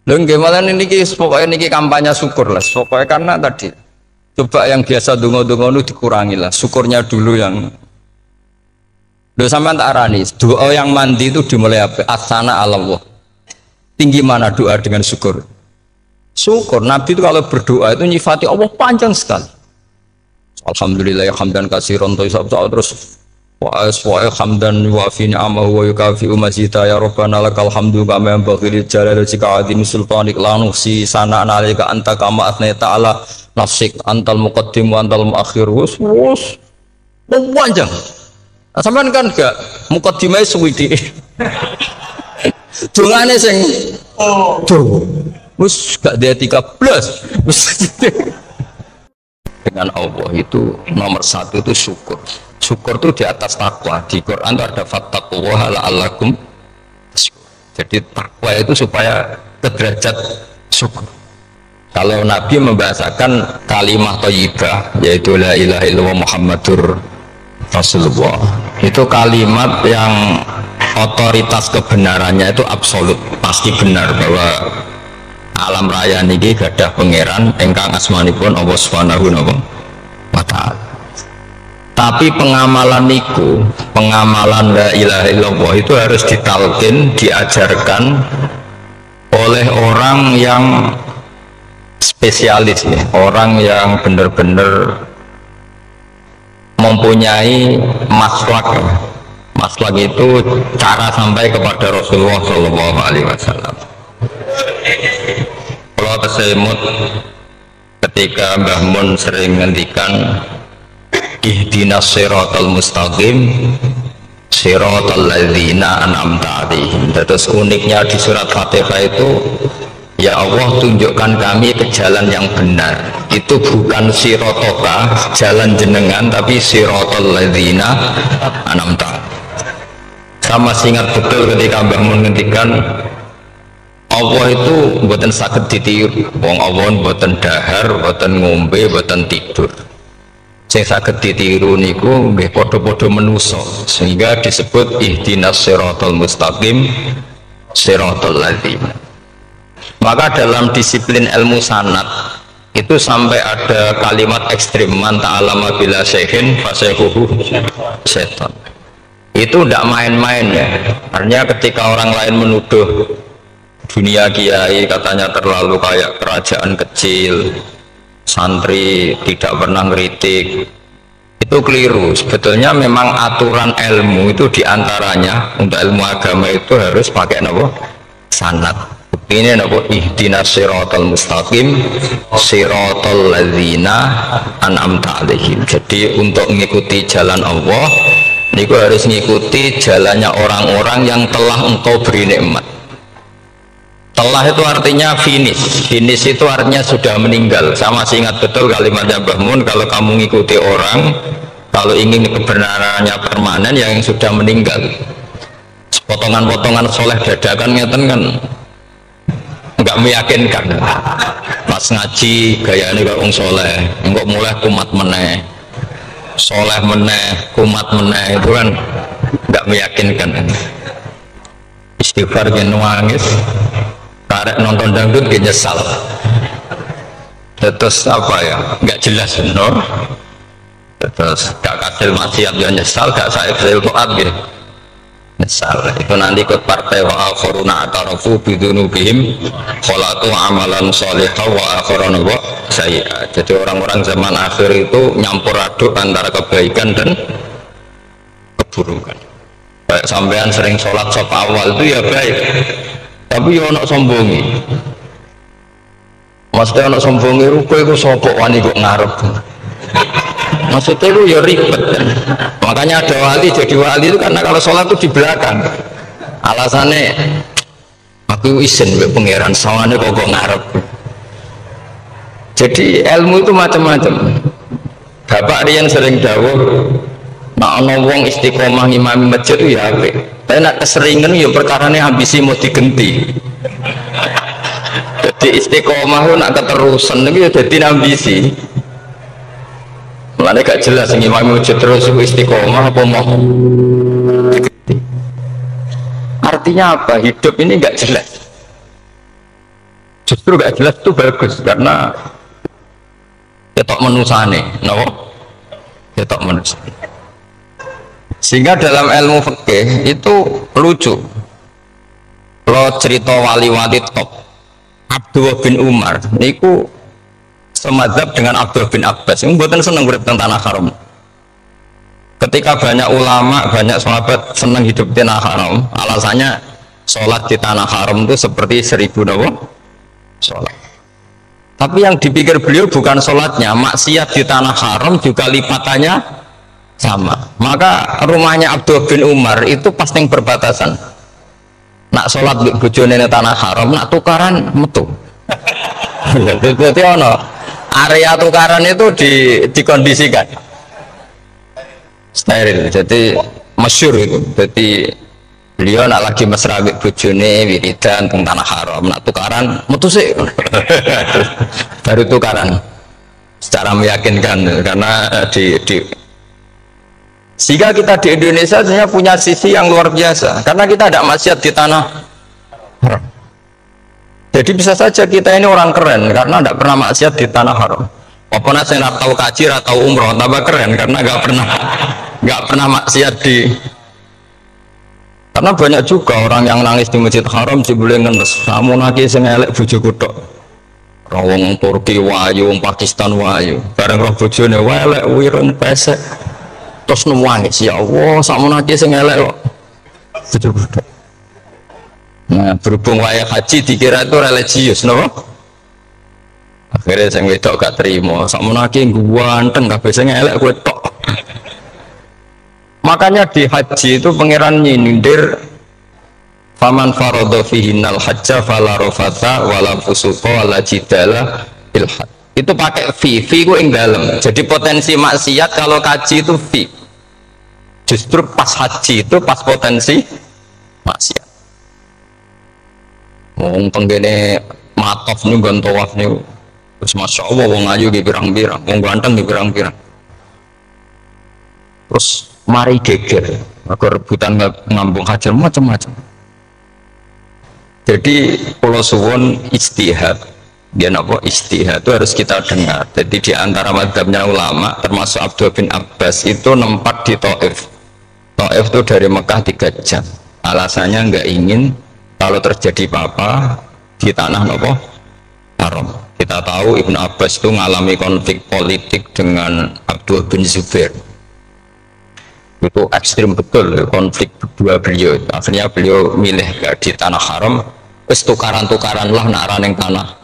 Lho nggih malah niki pokoknya niki kampanye syukur lah. Pokoknya karena tadi coba yang biasa donga-donga itu dikurangi lah. Syukurnya dulu yang lho sampean tak arani, doa yang mandi itu dimulai apa? Asana Allah. Tinggi mana doa dengan syukur? Syukur. Nabi itu kalau berdoa itu nyifati Allah panjang sekali. Alhamdulillah hamdan katsiran terus wa hamdan wa fi ni'amahu wa yukafi mazida ya rabbana lakal hamdu kama yanbaghi li jalali wajhika azim sultanik la nuhsi sana'an 'alaika anta kama athnayta 'ala nafsik antal muqaddim wa antal muakhir wus panjang. Sampean kan gak muqaddimah suwidi. Dungane sing wis gak dia 13 dengan Allah itu nomor satu itu syukur. Syukur itu di atas takwa. Di Quran itu ada fattaqullaha la'allakum tashkurun. Jadi takwa itu supaya ke derajat syukur. Kalau Nabi membahasakan kalimat thayyibah yaitu la ilaha illallah Muhammadur Rasulullah, itu kalimat yang otoritas kebenarannya itu absolut, pasti benar bahwa alam raya niki gadah pangeran ingkang asmanipun Allah Subhanahu wa taala. Tapi pengamalan niku, pengamalan la ilaha illallah itu harus ditalkin, diajarkan oleh orang yang spesialis ya, orang yang benar-benar mempunyai maslak. Maslak itu cara sampai kepada Rasulullah Shallallahu Alaihi Wasallam. Kalau kesemut ketika Mbah Mun sering ngendikan ihdinas siratal mustaqim siratal ladzina an'amta 'alaihim. Terus uniknya di surat Fatihah itu ya Allah tunjukkan kami ke jalan yang benar. Itu bukan siratoka jalan jenengan tapi siratal ladzina an'amta 'alaihim. Sama ingat betul ketika Mbah Mun ngendikan Allah itu mboten saged ditiru. Wong Allah mboten dahar, mboten ngombe, mboten tidur. Sing saged ditiru niku nggih padha-padha manusa, sehingga disebut ihdinas siratal mustaqim siratal ladzina. Maka dalam disiplin ilmu sanad itu sampai ada kalimat ekstrim man ta'alama bila syekhin fasyekhuhu setan. Itu tidak main-main ya. Artinya ketika orang lain menuduh dunia kiai katanya terlalu kayak kerajaan kecil, santri tidak pernah ngeritik, itu keliru. Sebetulnya memang aturan ilmu itu diantaranya untuk ilmu agama itu harus pakai apa? Sanad. Ini apa? Ihdinas siratal mustaqim siratal ladzina an'amta 'alaihim. Jadi untuk mengikuti jalan Allah niku harus mengikuti jalannya orang-orang yang telah engkau beri nikmat. Telah itu artinya finish. Finish itu artinya sudah meninggal. Sama masih ingat betul kalimatnya Mbah Mun, kalau kamu ngikuti orang, kalau ingin kebenarannya permanen yang sudah meninggal. Potongan-potongan soleh dadakan ngeten kan nggak meyakinkan. Pas ngaji gaya ini kalau soleh, enggak mulai kumat meneh, soleh meneh, kumat meneh, itu kan nggak meyakinkan. Istighfar yang nangis, karek nonton dangdut dia nyesal. Terus apa ya, nggak jelas no? Terus gak kasil maksiat ya nyesal, gak saifil to'at gitu nyesal. Itu nanti ikut partai wa akhiruna atarafu bidunubihim kholatu amalan sholihah wa akhiruna wa sayyi'ah. Jadi orang-orang zaman akhir itu nyampur aduk antara kebaikan dan keburukan. Baik sampean sering sholat sop awal itu ya baik, tapi ya nak sombongi. Maksudnya nak sombongi ruko itu sopok wani kok ngarep. Maksudnya itu ya ribet kan? Makanya ada wali jadi wali itu karena kalau sholat itu di belakang. Alasannya aku izin be pangeran sawane kok ngarep. Jadi ilmu itu macam-macam. Bapak Rian sering dawuh nak ana wong istiqomah ngimami masjid itu ya apik. Tapi nak keseringan ya perkarane ambisi mau digenti. Jadi istiqomah itu nak keterusan itu ya jadi ambisi. Mulanya gak jelas yang imam wujud terus istiqomah apa mau artinya apa? Hidup ini gak jelas. Justru gak jelas itu bagus karena ketok menusane, no? Ketok menusane. Sehingga dalam ilmu fikih itu lucu. Kalau cerita wali-wali top Abdullah bin Umar niku semadzhab dengan Abdullah bin Abbas. Yang buatan senang urip tentang tanah haram. Ketika banyak ulama, banyak sahabat senang hidup di tanah haram, alasannya sholat di tanah haram itu seperti 1000 sholat. Tapi yang dipikir beliau bukan sholatnya, maksiat di tanah haram juga lipatannya sama. Maka rumahnya Abdullah bin Umar itu pasti berbatasan. Nak sholat di bojone tanah haram, nak tukaran metu. Jadi ono area tukaran itu dikondisikan steril, jadi masyhur itu. Jadi beliau nak lagi mesra di bojone wiridan teng tanah haram, nak tukaran metu sih. Baru tukaran secara meyakinkan karena sehingga kita di Indonesia sebenarnya punya sisi yang luar biasa karena kita tidak maksiat di tanah haram. Jadi bisa saja kita ini orang keren karena tidak pernah maksiat di tanah haram. Walaupun saya nggak tahu kaji atau umroh tambah keren karena nggak pernah maksiat di. Karena banyak juga orang yang nangis di masjid haram boleh ngenes. Kamu lagi sengelek bojoku tok. Rawong Turki wayu, Pakistan wayu. Bareng roh bojone welek wireng pesek. Terus nangis, ya Allah, sakmu lagi sengelek kok. Bojoku tok. Nah, berhubung wayah haji dikira itu religius, no? Akhirnya saya wedok gak terima. Sakmu lagi ganteng, gak bisa ngelek gue tok. Makanya di haji itu pangeran nyindir faman faradha fihinnal hajja fala rafatha wala fusuqa wala jidala fil hajj. Itu pakai fi ku ing dalem. Jadi potensi maksiat kalau kaji itu fi. Justru pas haji itu pas potensi maksiat. Wong tenggene matof niku nggon tawaf niku. Wis masyaallah wong ayu ki pirang-pirang, wong ganteng ki pirang-pirang. Terus mari geger, aku rebutan ngambung hajar macam-macam. Jadi kalau suwon istihad, dia apa istihad itu harus kita dengar. Jadi di antara mazhabnya ulama, termasuk Abdullah bin Abbas itu nempat di Taif. Taif itu dari Mekah 3 jam. Alasannya nggak ingin kalau terjadi apa-apa di tanah apa haram. Kita tahu Ibnu Abbas itu mengalami konflik politik dengan Abdullah bin Zubair. Itu ekstrim betul konflik berdua beliau. Akhirnya beliau milih gak di tanah haram, terus tukaran-tukaran lah nak yang tanah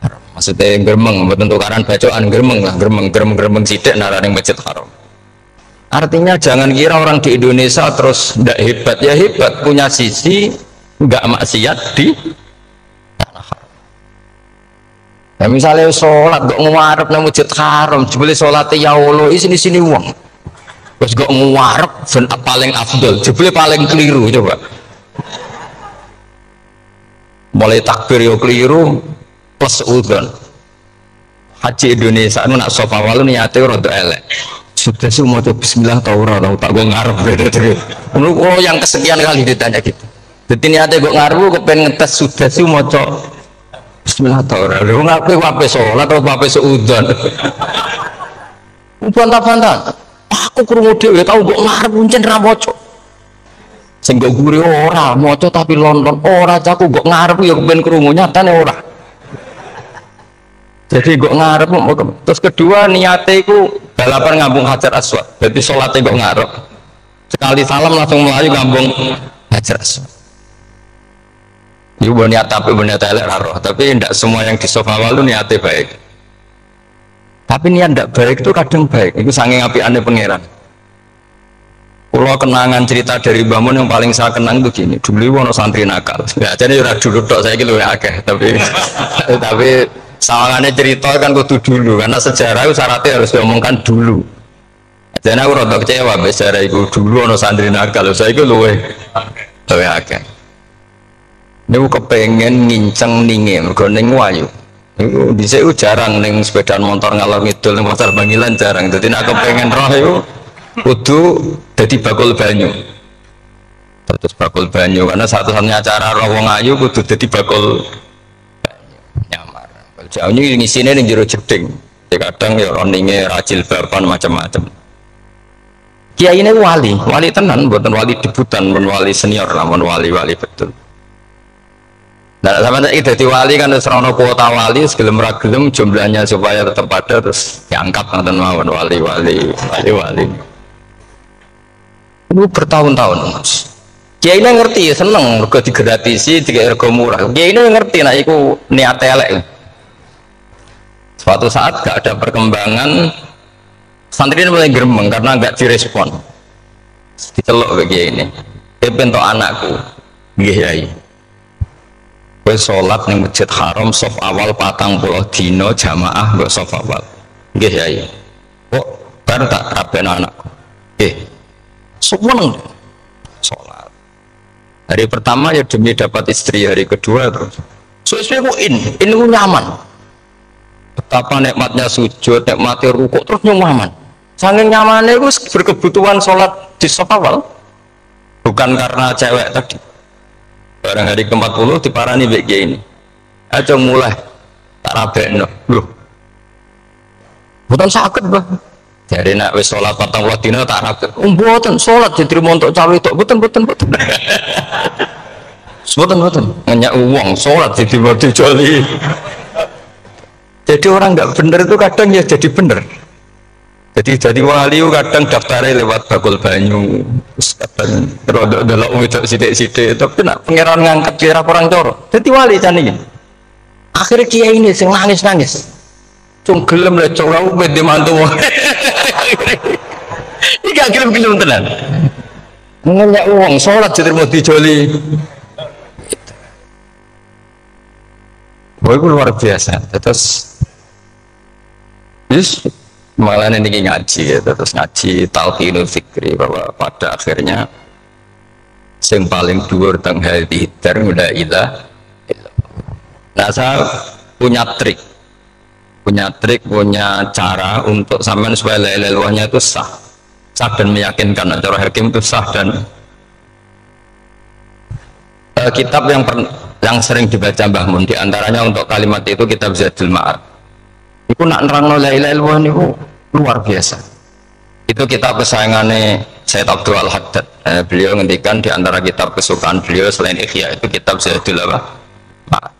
haram. Maksudnya geremeng, betul tukaran bacaan geremeng lah, geremeng sidik nak yang masjid haram. Artinya jangan kira orang di Indonesia terus ndak hebat, ya hebat, punya sisi nggak maksiat di tanah haram. Nah, misalnya sholat kok ngarep nang masjid haram, jebule sholatnya ya Allah sini uang. Terus kok ngarep paling afdol, jebule paling keliru coba. Mulai takbir yo keliru plus udzon. Haji Indonesia nu nak sofa walu niate rada elek. Sudah sih mau bismillah tau ora tau tak gue ngarep terus. Oh yang kesekian kali ditanya gitu. Jadi niate gue ngarep kepen ngetes sudah sih mau bismillah tau ora. Lu ngapain wape sholat atau wape seudzon. Bantah-bantah. Aku krungu dhewe tau kok ngarep kuncen ra maca. Sing kok gure ora maca tapi lonton ora caku kok ngarep ya kepen krungu nyatane ora. Jadi kok ngarep terus kedua niate iku balapan ngambung Hajar Aswad. Jadi salate kok ngarep. Sekali salam langsung melayu ngambung Hajar Aswad. Iku niat tapi niat elek ra roh, tapi ndak semua yang di sofa walu niate baik. Tapi niat tidak baik itu kadang baik. Itu saking apiane pangeran. Kalau kenangan cerita dari Mbah Mun yang paling saya kenang itu gini. Dulu ono santri nakal. Ya jadi ora dulu tok saya gitu ya akeh. Tapi sawangannya cerita kan kudu dulu karena sejarah itu syaratnya harus diomongkan dulu. Jadi aku rada kecewa sejarah itu dulu ono santri nakal. Saya itu luwe akeh. Ini kepengen nginceng ningin, mergo ning wayu. Itu bisa jarang neng sepeda motor ngalor ngidul neng pasar Bangilan jarang. Jadi nak kepengen roh itu kudu jadi bakul banyu. Terus bakul banyu karena satu-satunya cara roh wong ayu kudu jadi bakul banyu. Jauh ini ngisine ning jero jeding. Kadang ya roninge rajil bapan macam-macam. Kiai ini wali tenan, bukan wali debutan, bukan wali senior, namun wali betul. Nah, sama saya jadi wali kan serono kuota wali, segelem ragelem jumlahnya supaya tetap ada terus diangkat nanti mawon wali. Itu bertahun-tahun mas. Kiai ini ngerti, seneng, mereka digratisi, digergo murah. Kiai ini ngerti, nah itu niat elek. Suatu saat gak ada perkembangan, santri ini mulai geremeng karena gak direspon. Diceluk begini ini. Dia bentuk anakku, Kiai. Gue sholat di masjid haram sof awal 40 dino jamaah gue sof awal. Kiai. Kok baru tak raben anakku. Seneng sholat. Hari pertama ya demi dapat istri, hari kedua terus. So istri ku ini ku nyaman. Betapa nikmatnya sujud, nikmatnya rukuk terus nyaman. Saking nyamannya itu berkebutuhan sholat di sof awal. Bukan karena cewek tadi. Barang hari ke-40 diparani begini ini. Aja mulai tak rabekno. Loh. Bukan sakit, Bah. Jadi nak wis salat 40 dina tak rabek. Mboten salat diterima untuk cawe tok. Mboten. Mboten. Ngenyak uang salat diterima dijoli. Jadi orang enggak bener itu kadang ya jadi bener. Jadi wali kadang daftarnya lewat bakul banyu, terus kadang rodok-rodok wedok sidik-sidik, tapi nak pangeran ngangkat kira kurang coro. Jadi wali cani. Akhirnya kiai ini sing nangis. Cung gelem le coro umet di mantu. Ini gak gelem tenan. Ngenyak uang sholat jadi mau dijoli. Wah itu luar biasa. Terus malah ini ngaji ya, terus ngaji talqinul fikri bahwa pada akhirnya yang paling dhuwur teng hati dar la ilaha illallah. Nah saya punya trik, punya cara untuk sampean supaya la ilaha illallahnya itu sah dan meyakinkan. Cara hakim itu sah dan kitab yang sering dibaca Mbah Mun diantaranya untuk kalimat itu kitab Zadul Ma'ad. Itu nak nerangno la ilaha illallah niku luar biasa. Itu kitab kesayangannya Sayyid Abdul Al-Haddad. Beliau ngendikan di antara kitab kesukaan beliau selain Ihya itu kitab Zadul Ma'ad.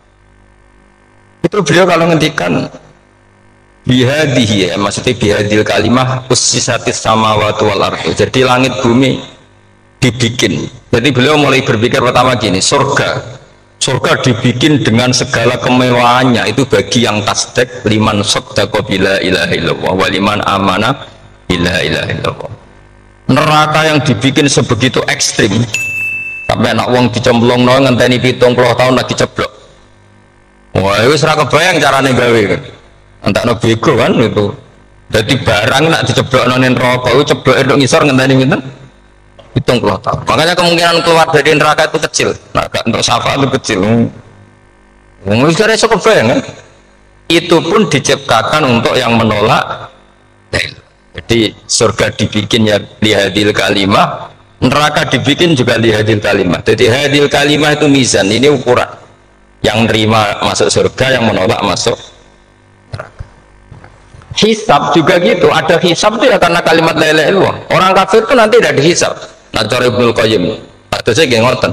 Itu beliau kalau ngendikan bihadihi, maksudnya bihadil kalimah ussisatis samawati wal ardu. Jadi langit bumi dibikin. Jadi beliau mulai berpikir pertama gini, surga dibikin dengan segala kemewahannya itu bagi yang tasdek liman saddaqa bila ilaha illallah wa liman amana bila ilaha illallah. Neraka yang dibikin sebegitu ekstrim sampai anak wong dicemplung no ngenteni 70 tahun lagi ceblok. Wah itu serah kebayang caranya gawe kan entakno bego kan itu. Jadi barang nak diceblok nonin rokok itu ceblok itu ngisor ngenteni pinten 70 tahun. Makanya kemungkinan keluar dari neraka itu kecil. Nah, untuk syafaat itu kecil. Mungkin cukup bayang kan? Itu pun diciptakan untuk yang menolak. Jadi surga dibikin ya lihadil kalimah, neraka dibikin juga lihadil kalimah. Jadi hadil kalimah itu mizan, ini ukuran. Yang nerima masuk surga, yang menolak masuk neraka. Hisab juga gitu. Ada hisab itu ya karena kalimat la ilaha illallah. Orang kafir itu nanti tidak dihisab. Nah cara Ibnul Qayyim atau saya gak ngoten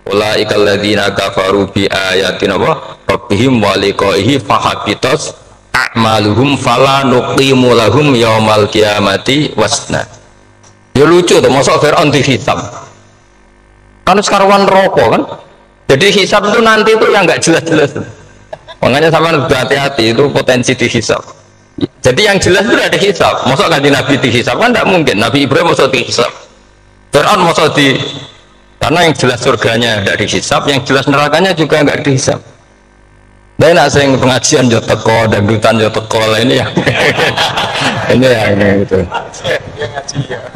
ulaika alladzina kafaru bi ayatina wa rabbihim wa liqaihi fahabitas a'maluhum fala nuqimu lahum yaumal qiyamati wasna. Ya lucu tuh masa Fir'aun dihisab kan sekarang rokok kan, jadi hisab itu nanti itu yang nggak jelas-jelas, makanya sama hati-hati itu potensi dihisab. Jadi yang jelas itu ada hisab, masa ganti Nabi dihisab kan tidak mungkin. Nabi Ibrahim masa dihisab, Fir'aun masa di, karena yang jelas surganya tidak dihisab, yang jelas nerakanya juga nggak dihisab. Dan nak sing pengajian jo teko, dangdutan jo teko ini ya. Ini yang itu.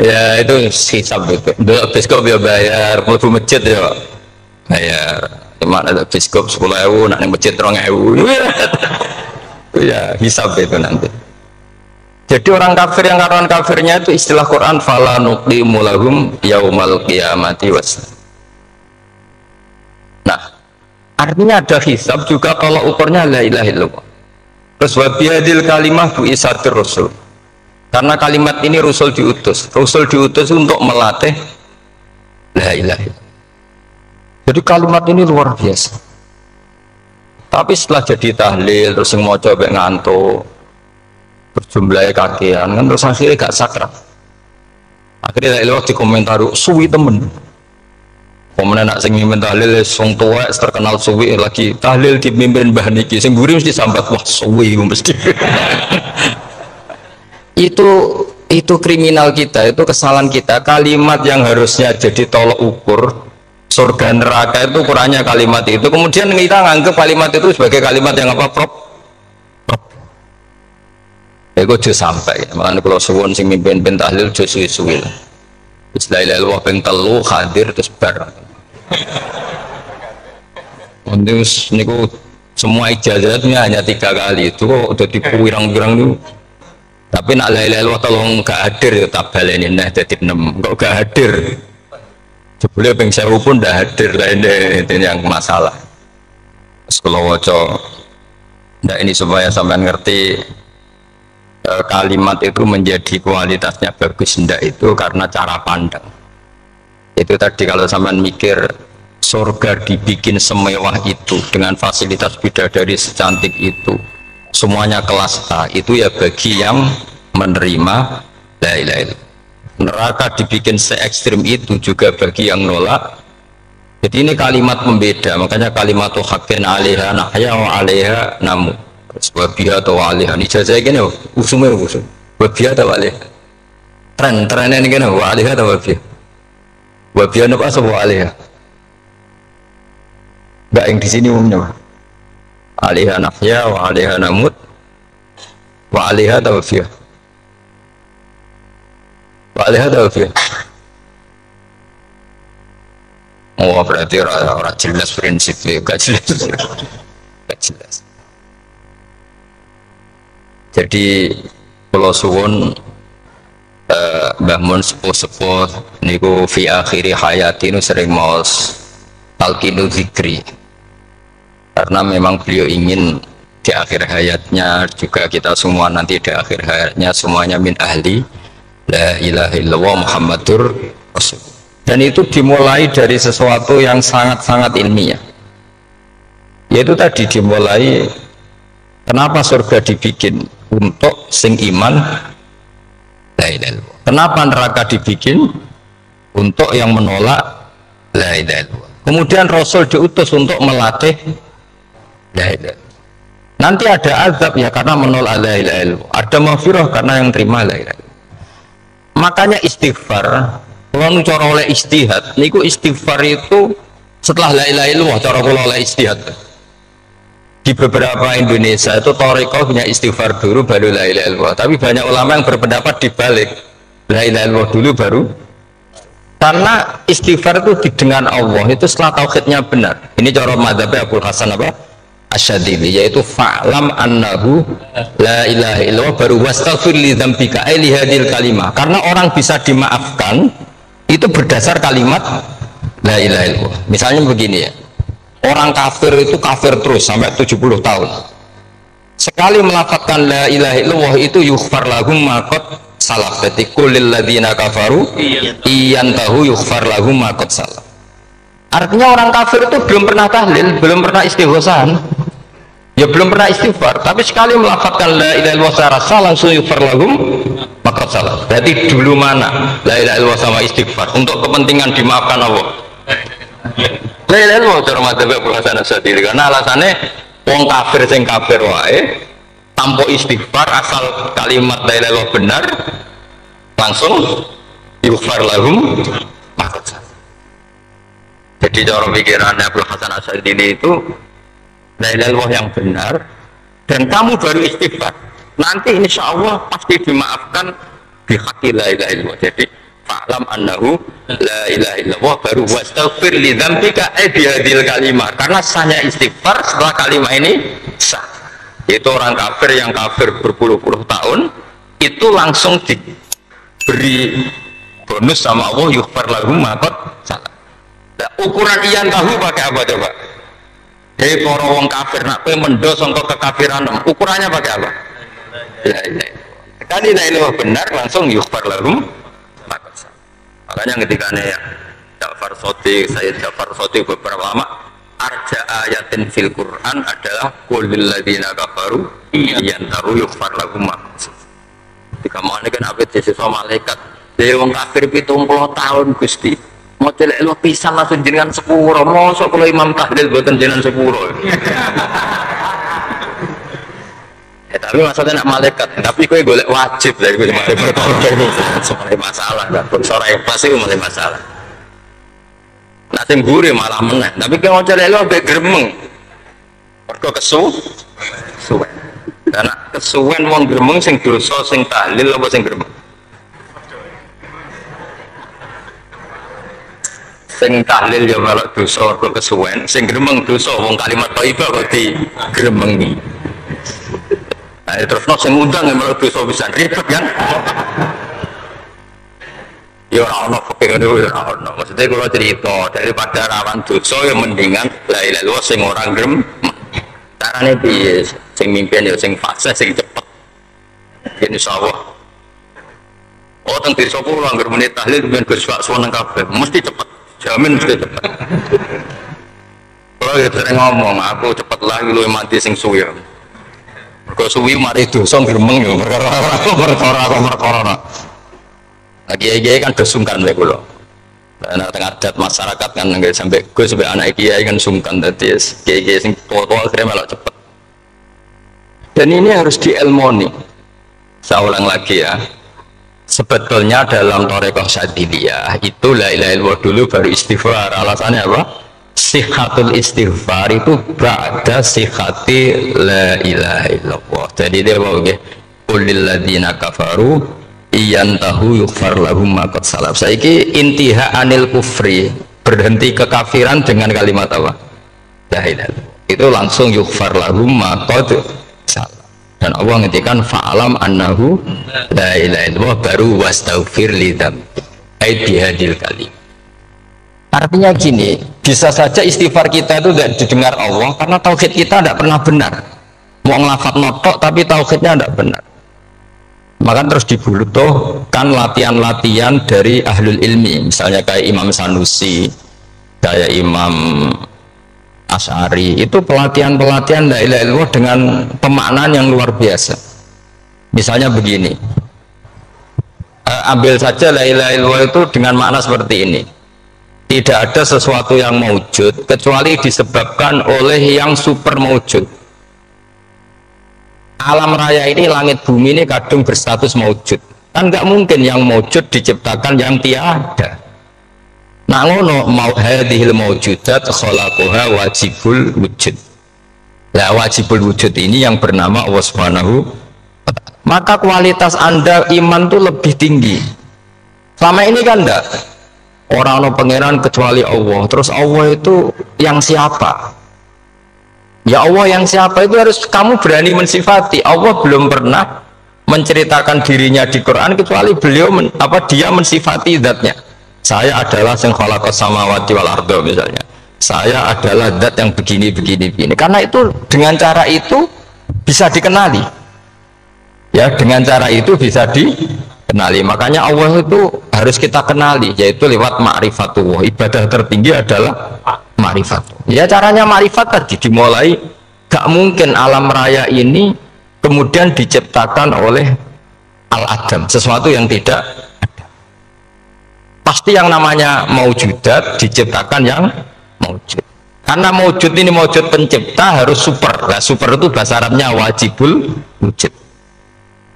Ya itu hisab itu. Dulu biskop ya bayar, mlebu masjid ya bayar. Cuma ada biskop 10.000, nak ning masjid 2.000. Ya hisab itu nanti. Jadi orang kafir yang karuan kafirnya itu istilah Quran fala nuqimu lahum yaumal qiyamati wasna. Nah, artinya ada hisab juga kalau ukurnya la ilaha illallah. Terus wa bihadil kalimah bu isatir rasul. Karena kalimat ini rasul diutus untuk melatih la ilaha illallah. Jadi kalimat ini luar biasa. Tapi setelah jadi tahlil terus yang mau coba ngantuk, terus jumlahnya kakean kan, terus akhirnya gak sakral. Akhirnya la ilaha dikomentari suwi temen. Pemenang nak sing mimpin tahlil song tua terkenal suwi lagi tahlil dipimpin Mbah niki sing mburi mesti sambat wah suwi mesti. itu kriminal kita, itu kesalahan kita. Kalimat yang harusnya jadi tolok ukur surga neraka itu ukurannya kalimat itu, kemudian kita nganggap kalimat itu sebagai kalimat yang apa prop. Ego jo sampai, makanya kalau suwun sing mimpin tahlil jo suwi-suwi lah. Bismillahirrahmanirrahim ping telu hadir terus bar. Terus niku semua ijazahnya hanya 3 kali itu kok udah dipirang-pirang itu. Tapi nak la ilaha illallah tolong gak hadir ya tak baleni nah dadi 6 kok gak hadir. Jebule ping 1000 pun ndak hadir lah ini yang masalah. Sekolah waca ndak ini supaya sampean ngerti kalimat itu menjadi kualitasnya bagus ndak itu karena cara pandang. Itu tadi kalau sampean mikir surga dibikin semewah itu dengan fasilitas bidadari secantik itu, semuanya kelas A, itu ya bagi yang menerima la ilaha illallah. Neraka dibikin se ekstrim itu juga bagi yang nolak. Jadi ini kalimat pembeda, makanya kalimat tuh hakin alaiha nahya wa alaiha namu wabiha atau alaiha. Ijazah gini usumnya usum wabiha atau alaiha, trennya ini gini wa alaiha atau wabiha. Wabiha apa sebuah alaiha? Enggak yang di sini umumnya. Alaiha nahya wa alaiha namut wa alaiha tawfiya. Wa alaiha tawfiya. Oh berarti orang jelas prinsipnya, gak jelas. Gak jelas. Jadi kalau suwun Mbah Mun sepuh-sepuh niku fi akhiri hayati nu sering maos talqinu zikri, karena memang beliau ingin di akhir hayatnya juga kita semua nanti di akhir hayatnya semuanya min ahli la ilaha illallah Muhammadur Rasul. Dan itu dimulai dari sesuatu yang sangat-sangat ilmiah, yaitu tadi dimulai kenapa surga dibikin untuk sing iman la ilaha illallah. Kenapa neraka dibikin untuk yang menolak la ilaha illallah. Kemudian Rasul diutus untuk melatih la ilaha illallah. Nanti ada azab ya karena menolak la ilaha illallah. Ada maghfirah karena yang terima la ilaha illallah. Makanya istighfar, kalau cara oleh istihad, niku istighfar itu setelah la ilaha illallah cara kula oleh istihad. Di beberapa Indonesia itu thariqah punya istighfar dulu baru la ilaha illallah. Tapi banyak ulama yang berpendapat dibalik, la ilaha illallah dulu baru. Karena istighfar itu didengar Allah itu setelah tauhidnya benar. Ini cara madzhab Abul Hasan apa? Asyadili, yaitu fa'lam annahu la ilaha illallah baru wastaghfir li dzambika li hadil kalimah. Karena orang bisa dimaafkan itu berdasar kalimat la ilaha illallah. Misalnya begini ya. Orang kafir itu kafir terus sampai 70 tahun. Sekali melafazkan la ilaha illallah itu yughfar lahum ma qad salaf. Jadi kulil ladzina kafaru iyantahu yughfar lahum ma qad salaf. Artinya orang kafir itu belum pernah tahlil, belum pernah istighosahan, ya belum pernah istighfar, tapi sekali melafazkan la ilaha illallah secara sah langsung yughfar lahum ma qad salaf. Berarti dulu mana la ilaha illallah sama istighfar untuk kepentingan dimaafkan Allah. La ilaha illallah cara madzhab Abul Hasan Asyadili, karena alasannya wong kafir sing kafir wae tanpa istighfar asal kalimat la ilaha illallah benar langsung yughfar lahum maqad salaf. Jadi cara pikirannya Abul Hasan Asyadili itu la ilaha illallah yang benar dan kamu baru istighfar nanti insya Allah pasti dimaafkan bihaqqi la ilaha illallah. Jadi fa'lam annahu la ilaha illallah baru wastaghfir li dzambika bihadil kalimah, karena sahnya istighfar setelah kalimat ini sah. Itu orang kafir yang kafir berpuluh-puluh tahun itu langsung diberi bonus sama Allah yughfar lahum ma qad salaf. Nah, ukuran iyan tahu pakai apa coba? Hei para wong kafir, nak kowe mendo sangka kekafiran, ukurannya pakai apa? La ilaha. Sekali la ilaha benar langsung yughfar lahum. Makanya ketika ya Ja'far Shadiq, Sayyid Ja'far Shadiq beberapa lama arja ayatin fil Quran adalah qul lil ladzina kafaru yantaru yughfar lahum. Ketika mau kan apa siswa malaikat dari wong kafir 70 tahun Gusti mau celek lu pisan langsung jenengan sepuro mosok kalau imam tahlil boten jenengan sepuro. Tapi maksudnya nak malaikat, tapi kowe golek wajib dari kowe perkara masalah kan sore pas itu mulai masalah. Nah sing gure malah meneh, tapi kowe mau celek lu ambek gremeng. Mergo kesuwen. Karena kesuwen wong gremeng sing dosa sing tahlil apa sing gremeng? Sing tahlil ya melok dosa kok kesuwen, sing gremeng dosa wong kalimat thayyibah kok di gremengi. Nah, terus sing ngundang ya melok dosa pisan ribet kan? Ya ora ono kepengin ora ono. Maksudnya kalau cerita daripada rawan dosa ya mendingan la ilaha illallah sing orang gremeng. Carane piye? Sing mimpin ya sing fase sing cepet. Insyaallah. Oh teng desa kula anggere menit tahlil ben Gus Wak seneng kabeh, mesti cepet. Jamin mesti cepet. Kalau ya sering ngomong, aku cepet lah luwih mati sing suwi. Mergo suwi mari dosa gremeng yo perkara. Lagi kan dosungkan wae kula. Nah, tengah adat masyarakat kan nggak sampai gue sampai anak kiai kan sungkan tadi kiai sing tua akhirnya malah cepet. Dan ini harus diilmoni. Saya ulang lagi ya. Sebetulnya dalam Thariqah Syadziliyah itu la ilaha illallah dulu baru istighfar. Alasannya apa? Sihatul istighfar itu ba'da sihati la ilaha illallah. Jadi dia mau nggih qul lil ladzina kafaru iyantahu yughfar lahum ma qad salaf. Saiki intiha anil kufri, berhenti kekafiran dengan kalimat apa? La ilaha illallah. Itu langsung yughfar lahum ma qad salaf. Dan Allah ngendikan fa'alam annahu la ilaha illallah baru wastaghfir lidzam. Ai bihadil kalim. Artinya gini, bisa saja istighfar kita itu tidak didengar Allah karena tauhid kita tidak pernah benar. Mau ngelafat notok tapi tauhidnya tidak benar. Maka terus dibutuhkan latihan-latihan dari ahlul ilmi, misalnya kayak Imam Sanusi, kayak Imam Asy'ari, itu pelatihan-pelatihan la ilaha illallah dengan pemaknaan yang luar biasa. Misalnya begini, ambil saja la ilaha illallah itu dengan makna seperti ini. Tidak ada sesuatu yang maujud kecuali disebabkan oleh yang super maujud. Alam raya ini, langit bumi ini kadung berstatus maujud. Kan nggak mungkin yang maujud diciptakan yang tiada. Nah ngono mau hadhil maujudat khalaqaha wajibul wujud. Lah wajibul wujud ini yang bernama Allah Subhanahu. Maka kualitas Anda iman tuh lebih tinggi. Selama ini kan enggak. Orang no pangeran kecuali Allah. Terus Allah itu yang siapa? Ya Allah yang siapa itu harus kamu berani mensifati. Allah belum pernah menceritakan dirinya di Quran kecuali beliau dia mensifati zatnya. Saya adalah yang khalaqas samawati wal arda misalnya. Saya adalah zat yang begini. Karena itu dengan cara itu bisa dikenali. Ya, dengan cara itu bisa dikenali. Makanya Allah itu harus kita kenali, yaitu lewat ma'rifatullah. Ibadah tertinggi adalah ma'rifat. Ya caranya ma'rifat tadi dimulai. Gak mungkin alam raya ini kemudian diciptakan oleh al-adam, sesuatu yang tidak ada. Pasti yang namanya maujudat diciptakan yang maujud. Karena maujud ini maujud pencipta harus super. Nah, super itu bahasa Arabnya wajibul wujud.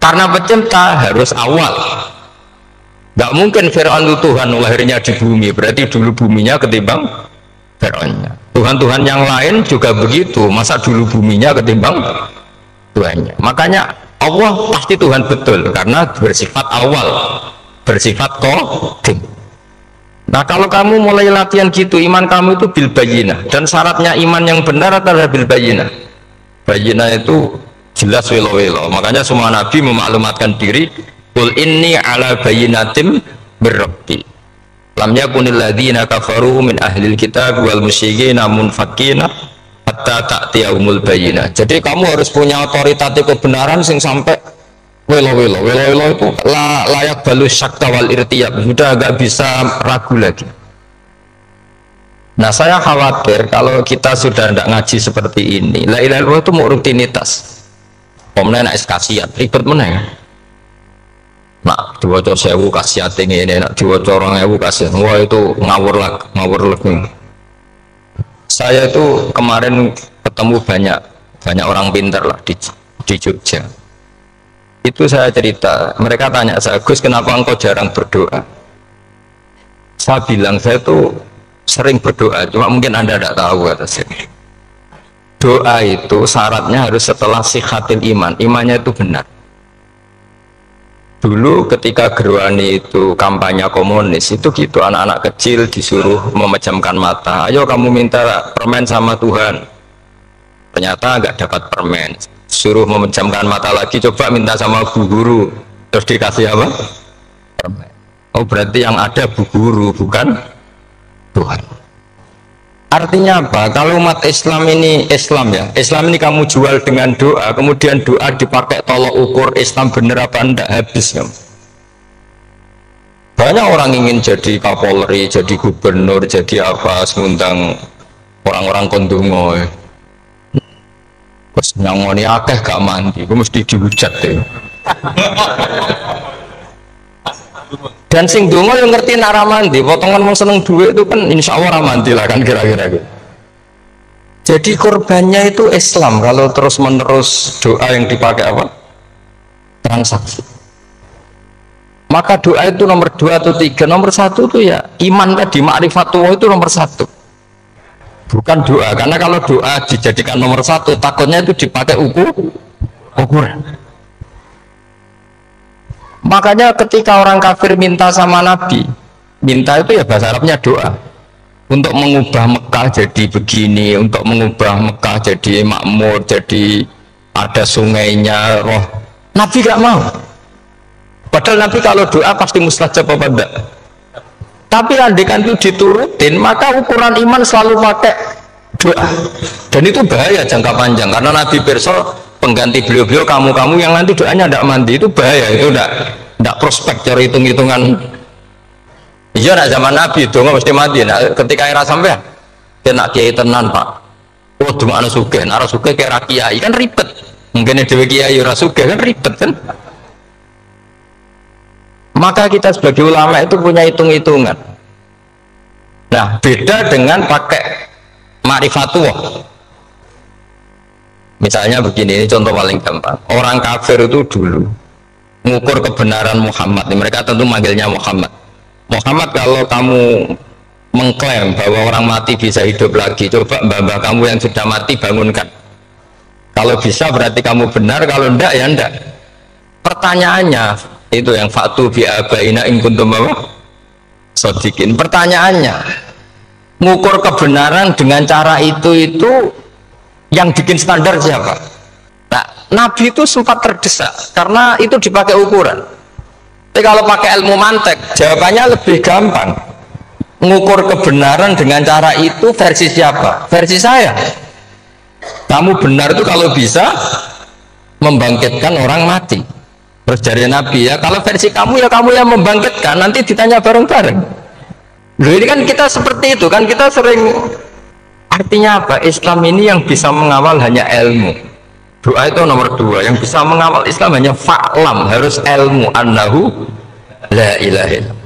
Karena pencipta harus awal. Gak mungkin Fir'aun itu Tuhan lahirnya di bumi, berarti dulu buminya ketimbang Fir'aunnya. Tuhan-Tuhan yang lain juga begitu, masa dulu buminya ketimbang Tuhannya. Makanya Allah pasti Tuhan betul karena bersifat awal, bersifat qadim. Nah kalau kamu mulai latihan gitu, iman kamu itu bil bayyinah, dan syaratnya iman yang benar adalah bil bayyinah. Bayyinah itu jelas welo-welo. Makanya semua nabi memaklumatkan diri, qul inni ala bayyinatim birrabbi lam yakunil ladzina kafaru min ahlil kitab wal musyrikin munfakina hatta ta'tiyahumul bayyinah. Jadi kamu harus punya otoritatif kebenaran sing sampai welo itu layak balus syakta wal irtiyab, sudah agak bisa ragu lagi. Nah saya khawatir kalau kita sudah tidak ngaji seperti ini, la ilaha illallah itu mau rutinitas. Pemenang nak kasiat ribet meneng. Nak diwaca 1000 kasiat ini, nak diwaca 2000 kasiat, wah itu ngawur lagi. Saya itu kemarin ketemu banyak orang pintar lah di Jogja. Itu saya cerita, mereka tanya saya, Gus kenapa engkau jarang berdoa? Saya bilang saya tuh sering berdoa, cuma mungkin Anda tidak tahu kata saya. Doa itu syaratnya harus setelah sihatil iman, imannya itu benar. Dulu ketika Gerwani itu kampanye komunis itu gitu, anak-anak kecil disuruh memejamkan mata, ayo kamu minta permen sama Tuhan, ternyata nggak dapat permen, suruh memejamkan mata lagi, coba minta sama bu guru, terus dikasih apa? Permen. Oh berarti yang ada bu guru bukan Tuhan. Artinya apa? Kalau umat Islam ini Islam ini kamu jual dengan doa, kemudian doa dipakai tolok ukur Islam bener apa enggak, habis ya. Banyak orang ingin jadi Kapolri, jadi gubernur, jadi apa, ngundang orang-orang kondungo. Terus nyangoni akeh gak mandi, gue mesti dihujat deh. Dan sing dongo yang ngerti nara mandi, potongan mau seneng duit itu kan insya Allah mandi lah kan kira-kira gitu. Jadi korbannya itu Islam kalau terus menerus doa yang dipakai apa? Transaksi. Maka doa itu nomor 2 atau 3, nomor 1 itu ya iman tadi, ma'rifatullah itu nomor 1. Bukan doa, karena kalau doa dijadikan nomor 1 takutnya itu dipakai ukuran. Makanya ketika orang kafir minta sama Nabi, minta itu ya bahasa Arabnya doa, untuk mengubah Mekah jadi begini, untuk mengubah Mekah jadi makmur, jadi ada sungainya, roh. Nabi gak mau. Padahal Nabi kalau doa pasti mustajab apa enggak. Tapi andikan itu diturutin, maka ukuran iman selalu pakai doa. Dan itu bahaya jangka panjang, karena Nabi pirsa pengganti beliau-beliau kamu-kamu yang nanti doanya tidak mandi, itu bahaya, itu tidak prospek cara hitung-hitungan. Iya nak zaman Nabi itu nggak mesti mati. Nah, ketika era sampai dia nak kiai tenan pak, oh cuma anak suge, anak suge kayak kiai kan ribet, mungkin dewi kiai ora suge kan ribet kan. Maka kita sebagai ulama itu punya hitung-hitungan. Nah beda dengan pakai ma'rifatullah. Misalnya begini, ini contoh paling gampang. Orang kafir itu dulu mengukur kebenaran Muhammad, mereka tentu manggilnya Muhammad. Muhammad, kalau kamu mengklaim bahwa orang mati bisa hidup lagi, coba mbah-mbah kamu yang sudah mati bangunkan. Kalau bisa berarti kamu benar, kalau enggak ya enggak. Pertanyaannya itu yang fatu bi abaina in kuntum shodiqin. Pertanyaannya, mengukur kebenaran dengan cara itu yang bikin standar siapa? Nah, Nabi itu sempat terdesak karena itu dipakai ukuran. Tapi kalau pakai ilmu mantek, jawabannya lebih gampang. Mengukur kebenaran dengan cara itu versi siapa? Versi saya. Kamu benar itu kalau bisa membangkitkan orang mati. Terus dari Nabi ya, kalau versi kamu ya kamu yang membangkitkan, nanti ditanya bareng-bareng. Loh ini kan kita seperti itu kan, kita sering. Artinya apa? Islam ini yang bisa mengawal hanya ilmu. Doa itu nomor 2. Yang bisa mengawal Islam hanya fa'lam, harus ilmu annahu la ilaha illallah.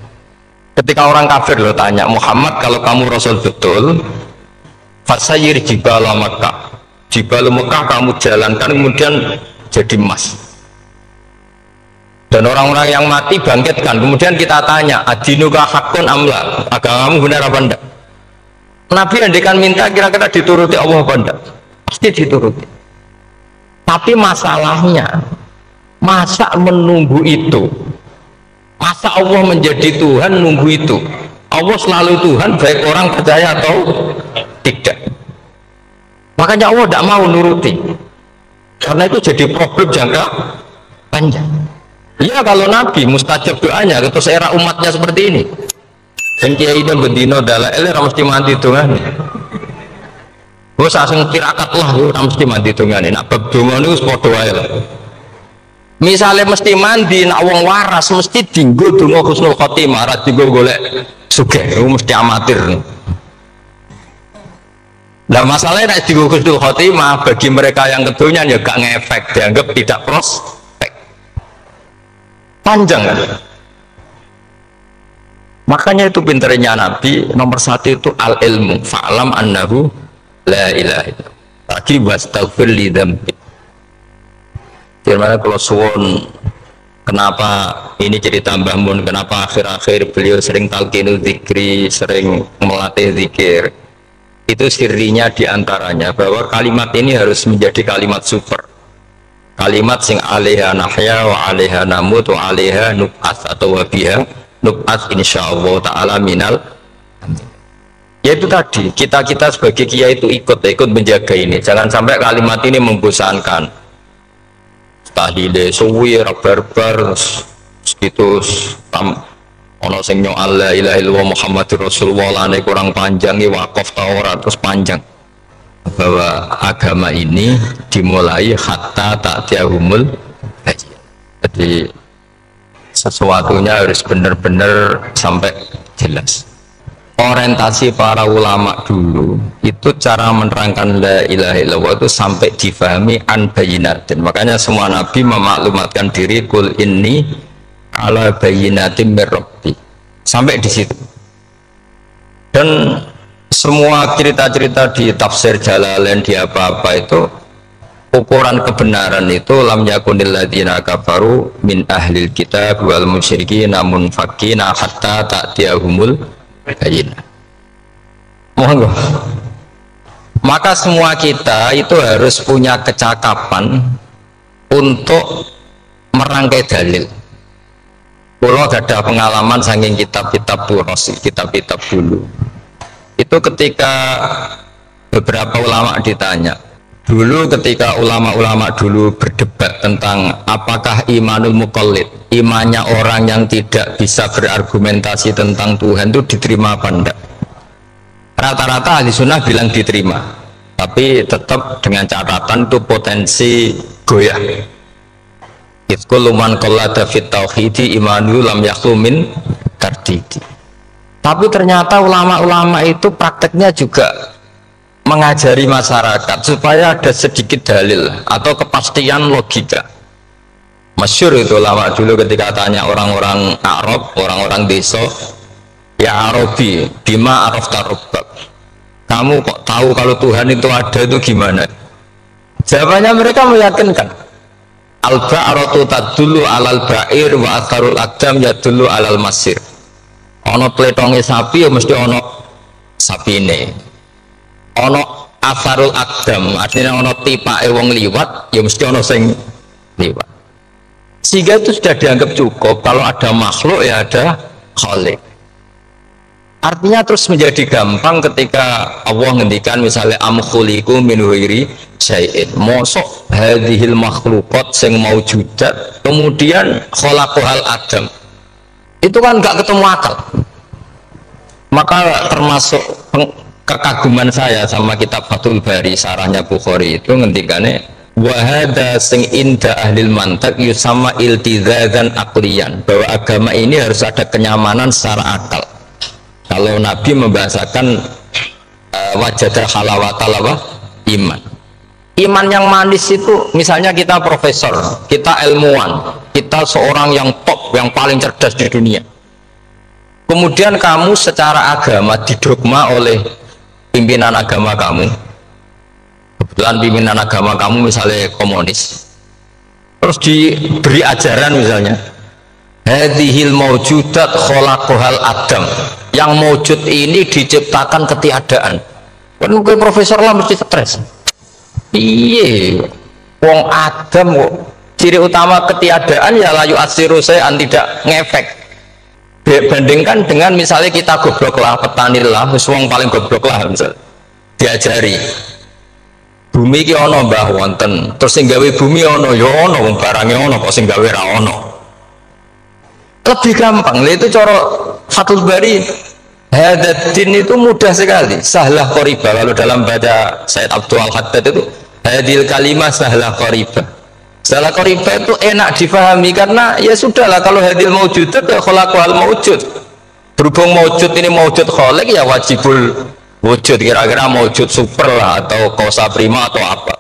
Ketika orang kafir lo tanya, Muhammad kalau kamu Rasul betul, fasayir jibala Makkah, jibala Makkah kamu jalankan kemudian jadi emas. Dan orang-orang yang mati bangkitkan. Kemudian kita tanya, adinuka hakun amla, agamamu benar apa enggak? Nabi andikan minta kira-kira dituruti Allah apa enggak? Pasti dituruti. Tapi masalahnya, masa menunggu itu? Masa Allah menjadi Tuhan nunggu itu? Allah selalu Tuhan baik orang percaya atau tidak. Makanya Allah tidak mau nuruti. Karena itu jadi problem jangka panjang. Iya kalau Nabi mustajab doanya, terus era umatnya seperti ini. Yang kiai ini bendino dalail mesti mati Tuhan. Bos asing tirakat lah, ora mesti mandi dongane. Nak bab donga niku wis padha wae lah. Misale mesti mandi, nak wong waras mesti dienggo donga husnul khotimah, ora dienggo golek sugih, mesti amatir. Nah masalahnya nek dienggo husnul khotimah bagi mereka yang kedonyan ya gak ngefek, dianggap tidak prospek. Panjang kan? Makanya itu pinternya Nabi nomor satu itu al ilmu, fa'lam annahu la ilaha illallah. Lagi wastaghfir li dzambi. Gimana kalau suwon, kenapa ini cerita Mbah Mun, kenapa akhir-akhir beliau sering talqinu zikri, sering melatih zikir. Itu sirinya diantaranya bahwa kalimat ini harus menjadi kalimat super. Kalimat sing alaiha nahya wa alaiha namut wa alaiha nub'ats atau wabiha nub'ats insyaallah ta'ala minal. Yaitu tadi kita sebagai kiai itu ikut menjaga ini, jangan sampai kalimat ini membosankan. Tahlile suwi barbar itu ono sing nyol la ilaha illallah Muhammadur Rasulullah lane kurang panjang wakaf Taurat terus panjang, bahwa agama ini dimulai hatta ta'tiyahumul bayyinah. Jadi sesuatunya harus benar-benar sampai jelas. Orientasi para ulama dulu itu cara menerangkan la ilaha illallah itu sampai difahami an bayyinatin. Makanya semua nabi memaklumatkan diri kul inni ala bayyinatin mir rabbi, sampai di situ. Dan semua cerita-cerita di tafsir Jalalain di apa-apa itu ukuran kebenaran itu lam yakunil ladzina kafaru min ahlil kitab wal musyrikin namun fakina hatta ta'tiyahumul bayyinah. Mohon. Maka semua kita itu harus punya kecakapan untuk merangkai dalil. Kalau ada pengalaman saking kitab-kitab buros, kitab-kitab dulu. Itu ketika beberapa ulama ditanya, dulu ketika ulama-ulama dulu berdebat tentang apakah imanul muqallid, imannya orang yang tidak bisa berargumentasi tentang Tuhan itu diterima apa enggak, rata-rata ahli sunnah bilang diterima, tapi tetap dengan catatan itu potensi goyah. Kullu man qallada fit tauhidi imanu lam yakhlu min tardidi. Tapi ternyata ulama-ulama itu prakteknya juga mengajari masyarakat supaya ada sedikit dalil atau kepastian logika. Masyhur itu ulama dulu ketika tanya orang-orang Arab, orang-orang desa, ya Arabi, bima arafta rabbak, kamu kok tahu kalau Tuhan itu ada, itu gimana? Jawabannya mereka meyakinkan, al-ba'ratu tadullu alal ba'ir wa atharul aqdam yadullu alal masir. Ono pletonge sapi ya mesti ono sapine. Ono atharul aqdam artinya ono tipake wong liwat ya mesti ono sing liwat. Sehingga itu sudah dianggap cukup kalau ada makhluk ya ada khalik. Artinya terus menjadi gampang ketika Allah ngendikan misalnya am khuliqu min ghairi syai'in, mosok hadhil makhluqat sing maujudat kemudian khalaqal adam, itu kan nggak ketemu akal. Maka termasuk kekaguman saya sama kitab Fathul Bari sarahnya Bukhari itu ngendikannya wahada sing inda ahlil mantak yusama iltizazan aqliyan, bahwa agama ini harus ada kenyamanan secara akal. Kalau Nabi membahasakan wajadar halawatal iman, iman yang manis itu misalnya kita profesor, kita ilmuwan, kita seorang yang top, yang paling cerdas di dunia, kemudian kamu secara agama didogma oleh pimpinan agama kamu, kebetulan pimpinan agama kamu misalnya komunis, terus diberi ajaran misalnya hadhil maujudat khalaqahal adam, yang maujud ini diciptakan ketiadaan. Kan mungkin profesor lah mesti stres. Iya, wong Adam kok ciri utama ketiadaan ya layu asiru saya tidak ngefek. Bandingkan dengan misalnya kita goblok lah, petani lah, wong paling goblok lah misal diajari bumi ki ono mbah wonten, terus sing gawe bumi ono ya ono, wong barangnya ono kok sing gawe ra ono. Lebih gampang, itu cara Fathul Bari Hadatin itu mudah sekali, sahlah qoriba. Kalau dalam baca Said Abdul Al-Haddad itu hadil kalimah sahlah qoriba. Sahlah qoriba itu enak difahami karena ya sudahlah, kalau hadil maujudat ya khalaqal maujud. Berhubung maujud ini maujud khaliq ya wajibul wujud, kira-kira maujud super lah atau kosa prima atau apa.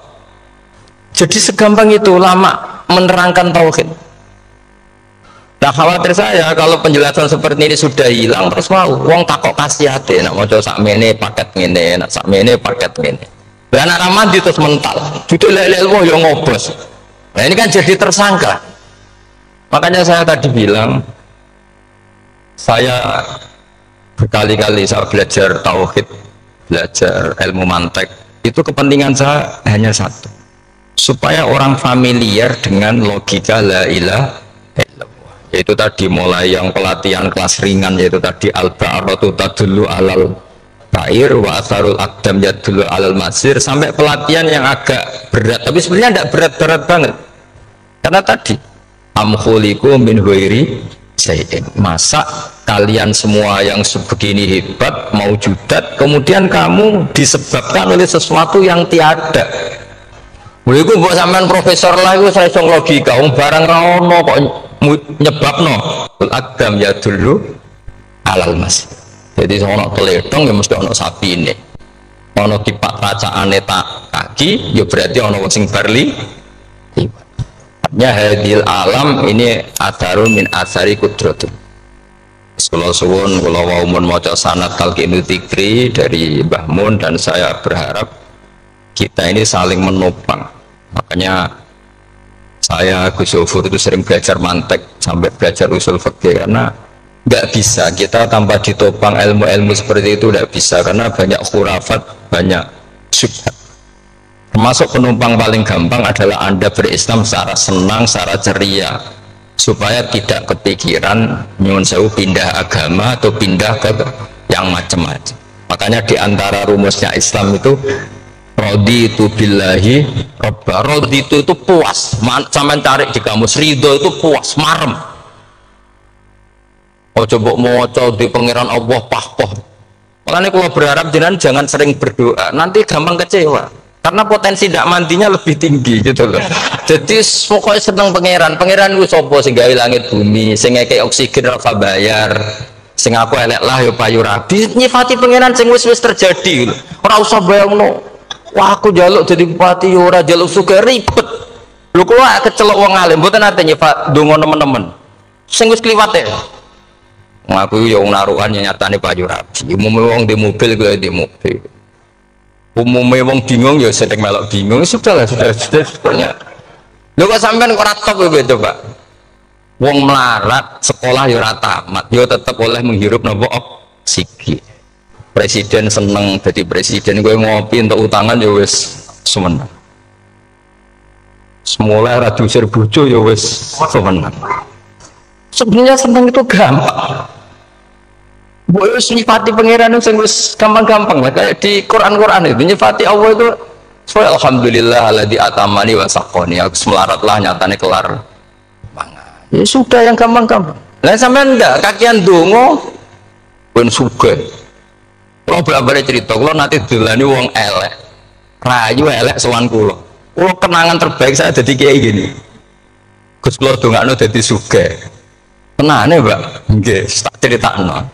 Jadi segampang itu lama menerangkan tauhid. Nah khawatir saya kalau penjelasan seperti ini sudah hilang, terus mau wong takok kasihate nak maca sakmene paket ngene, nak sakmene paket ngene. Lah anak ramadi terus mental. Judul ilmu yo ngobos. Nah ini kan jadi tersangka. Makanya saya tadi bilang, saya berkali-kali saya belajar tauhid, belajar ilmu mantek. Itu kepentingan saya hanya satu, supaya orang familiar dengan logika la ilaha illallah. Yaitu tadi mulai yang pelatihan kelas ringan, yaitu tadi al-ba'aratu tadullu alal ta'ir wa asarul aqdam yadullu alal masir, sampai pelatihan yang agak berat, tapi sebenarnya tidak berat-berat banget. Karena tadi am khuliqu min ghairi syai'in, masa kalian semua yang sebegini hebat maujudat kemudian kamu disebabkan oleh sesuatu yang tiada. Iku mbok sampean profesor lah iku saya iso logika, wong barang ra ono kok nyebabno agam ya dulu alal mas. Jadi ono teledong ya mesti ono sapine, ono kipak kacaane tak kaki ya berarti ono sing barli. Artinya hadil alam ini adarun min asari kudratul. Kula suwun kula wau maca sanad talqinu dzikri dari Mbah Mun, dan saya berharap kita ini saling menopang. Makanya saya Gus Zofur itu sering belajar mantek sampai belajar usul fikih, karena nggak bisa kita tanpa ditopang ilmu-ilmu seperti itu, nggak bisa, karena banyak khurafat, banyak syubhat. Termasuk penumpang paling gampang adalah Anda berislam secara senang, secara ceria, supaya tidak kepikiran nyuwun sewu pindah agama atau pindah ke yang macam-macam. Makanya di antara rumusnya Islam itu raditu billahi robba. Raditu itu puas, sampai cari di kamus, ridho itu puas, marem. Oh coba mau di pangeran Allah pahpoh. Makanya kalau berharap jangan sering berdoa, nanti gampang kecewa, karena potensi tidak mandinya lebih tinggi gitu loh. Jadi pokoknya seneng pangeran itu sopo sing gawe langit bumi, sing ngekek oksigen ora bayar, sing aku elek lah ya payu rabi, nyifati pangeran sing wis terjadi. Ora usah bayangno, wah aku jaluk jadi bupati ora jaluk suka ribet. Lho kok kecelok wong alim mboten ate nyifat donga teman-teman. Sing wis kliwat ya. Ngaku yo naruhan nyatane payu rabi. Umume wong di mobil gue di mobil. Umumnya wong bingung ya sedang melok bingung, sudah sebetulnya. Lho kok sampean kok ora top kowe coba. Wong melarat sekolah ya ora tamat, ya tetep oleh menghirup napa oksigen. Presiden seneng jadi presiden, gue ngopi untuk utangan ya wis semenang. Semula ora diusir bojo ya wis semenang. Sebenarnya seneng itu gampang. Boleh nyifati pangeran itu wis gampang-gampang lah, kayak di Quran itu nyifati Allah itu soal alhamdulillah alladzi atamani wa saqoni, aku melarat lah nyatane kelar mangan. Ya sudah yang gampang-gampang. Lah sampean ndak kakian donga pun sugih. Kalau bolak-balik cerita, kalau nanti dilani wong elek, rayu elek sowan kulo. Kulo kenangan terbaik saya jadi kayak gini. Gus kulo dongakno dadi sugih. Tenane, Mbak. Nggih, tak critakno.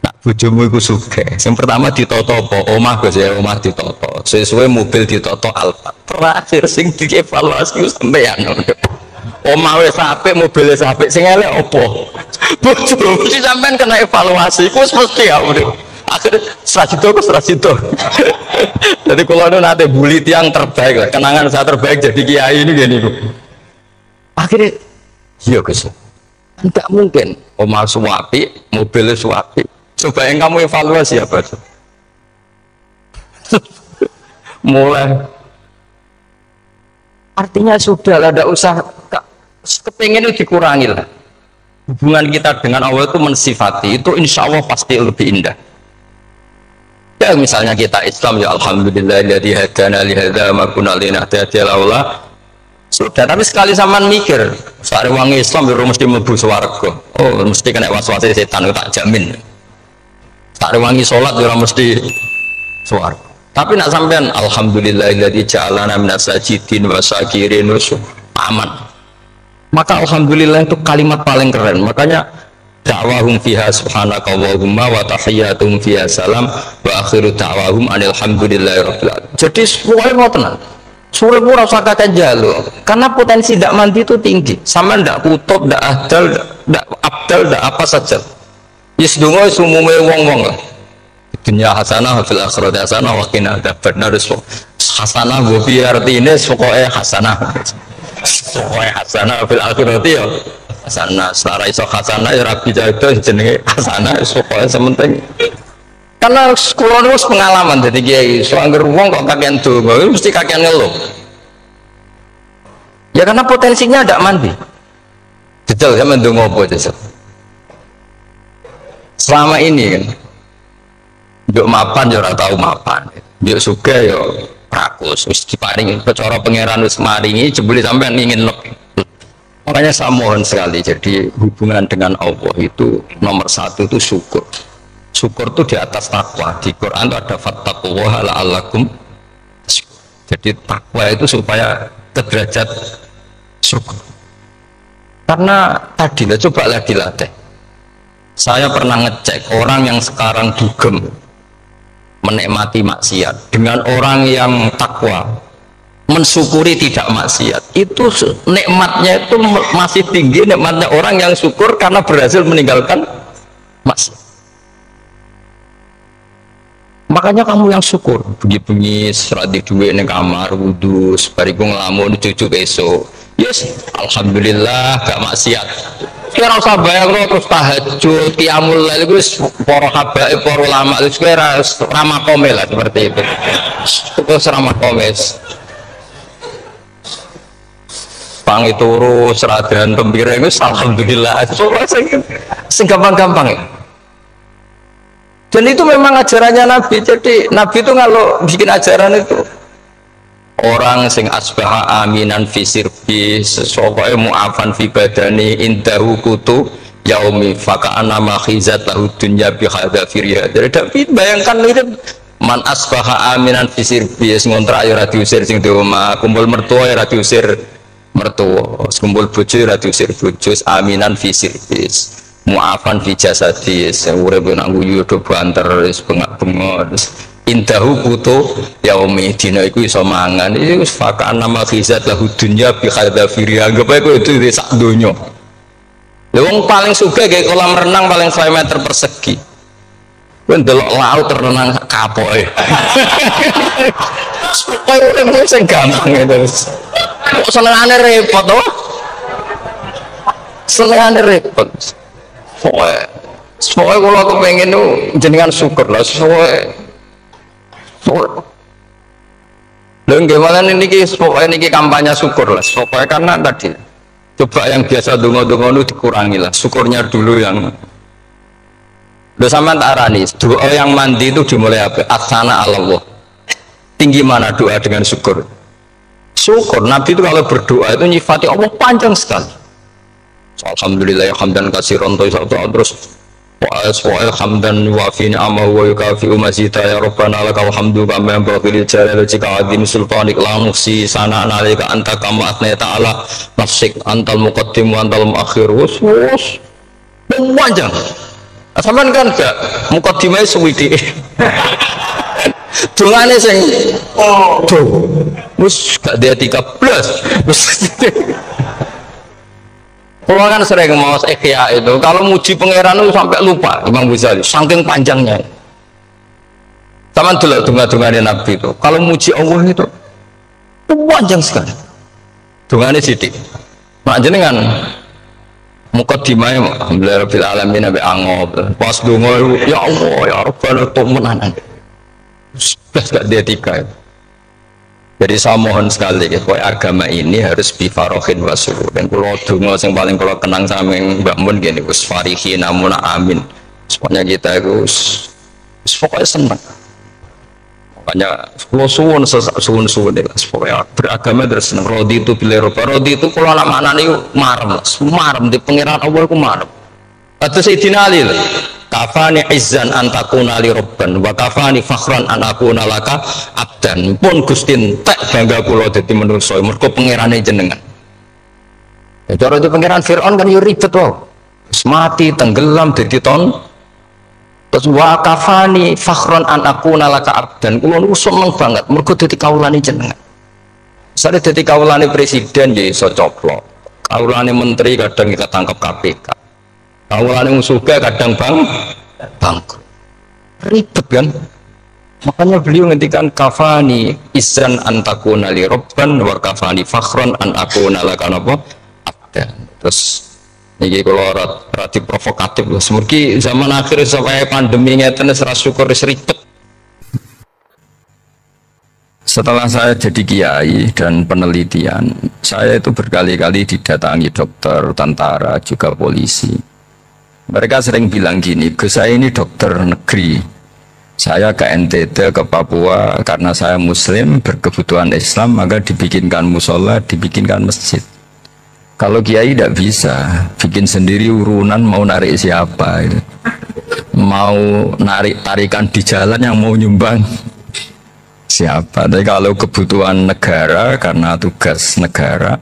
Nak bojomu iku sugih. Yang pertama ditoto apa? Omah Gus ya, omah ditoto. Sesuai mobil ditoto Alfa. Terakhir sing dievaluasi sampeyan. Omah wis apik, mobil wis apik, sing elek apa? Bojomu mesti sampean kena evaluasi. Iku mesti ya, akhirnya serajito. Jadi kalau itu nanti bully yang terbaik lah, kenangan saya terbaik jadi kiai ini gini akhirnya iya Gus, tidak mungkin omah suapi, mobilnya suapi. Coba yang kamu evaluasi apa mulai artinya sudah ada usaha kepengen itu dikurangi lah. Hubungan kita dengan Allah itu mensifati itu, insya Allah pasti lebih indah. Ya misalnya kita Islam ya alhamdulillahilladzi hadana li hadza ma kunna linahtadiya laula. Sudah, tapi sekali sampean mikir, sare wong Islam yo mesti mlebu swarga. Oh, mesti kena waswase setan tak jamin. tak rewangi sholat ora mesti swarga. Tapi nak sampean alhamdulillahilladzi ja'alana minas sajidin wa syakirin aman. Maka alhamdulillah itu kalimat paling keren. Makanya da'wahum fiha subhanaka Allahumma wa tahiyyatuhum fiha salam wa akhiru da'wahum alhamdulillahi rabbil alamin. Jadi pokoknya mau tenang. Sore pura usah kakek jalu, karena potensi tidak mandi itu tinggi. Sama ndak kutub, ndak adal, ndak abdal, ndak apa saja. Yes dungo sumume wong-wong lah. Dunia hasanah fil akhirat hasanah wa qina adzabannar. Hasanah go piye artine pokoke hasanah. Pokoke hasanah fil akhirat ya. Hasanah selara iso hasanah ya rabi jago jenenge hasanah pokoke sementing. Karena sekolah itu pengalaman jadi kiai soalnya wong kok kakean donga mesti kakean ngeluh ya karena potensinya tidak mandi betul ya mendonga apa aja selama ini kan yuk mapan ya ora tau mapan yuk suga ya rakus wis diparingi cara pangeran wis maringi jebule sampean ingin lebih. Makanya saya mohon sekali jadi hubungan dengan Allah itu nomor satu itu syukur. Syukur itu di atas takwa. Di Quran itu ada fattaqullaha la'allakum. Jadi takwa itu supaya ke derajat syukur. Karena tadi lah cobalah dilatih. Saya pernah ngecek orang yang sekarang dugem menikmati maksiat dengan orang yang takwa mensyukuri tidak maksiat. Itu nikmatnya itu masih tinggi nikmatnya orang yang syukur karena berhasil meninggalkan maksiat. Makanya kamu yang syukur bengi-bengi serat di duit ning kamar wudu bariku ngelamun cucu besok yes alhamdulillah gak maksiat kira usah bayang terus tahajud qiyamul lail wis para habaib para ulama wis kira ramah komel lah seperti itu terus ramah komes pangi turu seradan pembireng wis alhamdulillah sing gampang-gampang ya. Dan itu memang ajarannya Nabi. Jadi Nabi itu kalau bikin ajaran itu orang sing asbaha aminan fi sirbi sesuai mu'afan fi badani indahu kutu yaumi faka'ana makhizat lahu dunya bihadha firya. Jadi David bayangkan itu man asbaha aminan fi sirbi ngontrak ya ora diusir sing di omah kumpul mertua ya ora diusir mertua kumpul bojo ya ora diusir bojo aminan fi sirbi mu'afan fi jasadi urip nang guyu do banter wis bengak-bengok indahu kutu yaumi dina iku iso mangan iki wis fakan nama khizat lahu dunya bi khadafiri anggap ae kowe itu sak donya lha wong paling sugih gawe kolam renang paling 5 meter persegi kowe ndelok laut renang kapoke kowe urip sing gampang terus kok senengane repot to senengane repot soalnya kalau aku pengen tuh jenengan syukur lah soalnya dan gimana ini pokoknya ini kampanye syukur lah pokoknya karena tadi coba yang biasa dongo-dongo itu dikurangi lah syukurnya dulu yang udah sama tak arani doa yang mandi itu dimulai apa asana Allah tinggi mana doa dengan syukur Nabi itu kalau berdoa itu nyifati Allah panjang sekali. Alhamdulillah hamdan katsiran terus wa hamdan wa fi ni'amahu wa yukafi mazida ya rabbana lakal hamdu kama yanbaghi li jalali wajhika azim sultanik la muhsi sana'an 'alaika anta kama athnayta 'ala nafsik antal muqaddim wa antal muakhir wus panjang sampean kan gak muqaddimah suwidi dongane sing wis gak dia 13 wis kalau kan sering mau ikhya itu kalau muji pangeran itu sampai lupa Imam Ghazali saking panjangnya sama dulu dunga-dunganya Nabi itu kalau muji Allah itu panjang sekali dunganya sidik mak jenengan mukaddimahnya alhamdulillah rabbil alamin nabi angob pas dunga ya Allah ya Rabbana tumenanan sudah gak dia 3 jadi saya mohon sekali bahwa agama ini harus bifarohin wasuhu dan kalau dungo yang paling kalau kenang sama Mbak Mun gini us farihi namun amin pokoknya kita itu pokoknya senang makanya kalau suwun pokoknya beragama terus senang rodi itu bila rodi itu kalau anak-anak ini marem di pengiran Allah itu marem atau Sayyidina Ali kafani izzan antakuna li robban wa kafani fakhran an akuna laka abdan. Pun Gusti entek bangga kula dadi manusa mergo pangerane jenengan. Ya cara itu pangeran Firaun kan yo ribet wae. Mati tenggelam dadi ton. Terus wa kafani fakhran an akuna laka abdan. Kula niku seneng banget mergo dadi kawulane jenengan. Sare dadi kawulane presiden ya iso coplok. Kawulane menteri kadang kita tangkap KPK. Kawulane musuhnya kadang bangkrut. Ribet kan? Makanya beliau ngendikan kafani izan antakuna li robban wa kafani fakhran an akuna laka napa abdan. Terus niki kula rada provokatif lho. Semoga zaman akhir sampai pandemi ngeten wis ra syukur wis ribet. Setelah saya jadi kiai dan penelitian, saya itu berkali-kali didatangi dokter, tentara, juga polisi. Mereka sering bilang gini, Gus saya ini dokter negeri, saya ke NTT, ke Papua, karena saya muslim, berkebutuhan Islam, maka dibikinkan musola, dibikinkan masjid. Kalau kiai tidak bisa, bikin sendiri urunan mau narik siapa, gitu. Mau narik tarikan di jalan yang mau nyumbang siapa. Tapi kalau kebutuhan negara, karena tugas negara,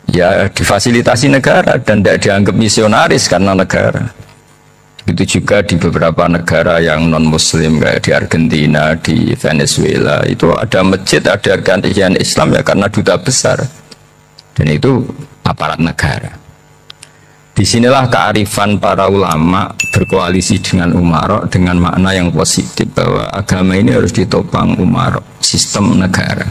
ya difasilitasi negara dan tidak dianggap misionaris karena negara. Itu juga di beberapa negara yang non muslim kayak di Argentina, di Venezuela itu ada masjid, ada organisasi Islam ya karena duta besar dan itu aparat negara. Disinilah kearifan para ulama berkoalisi dengan umarok dengan makna yang positif bahwa agama ini harus ditopang umarok, sistem negara.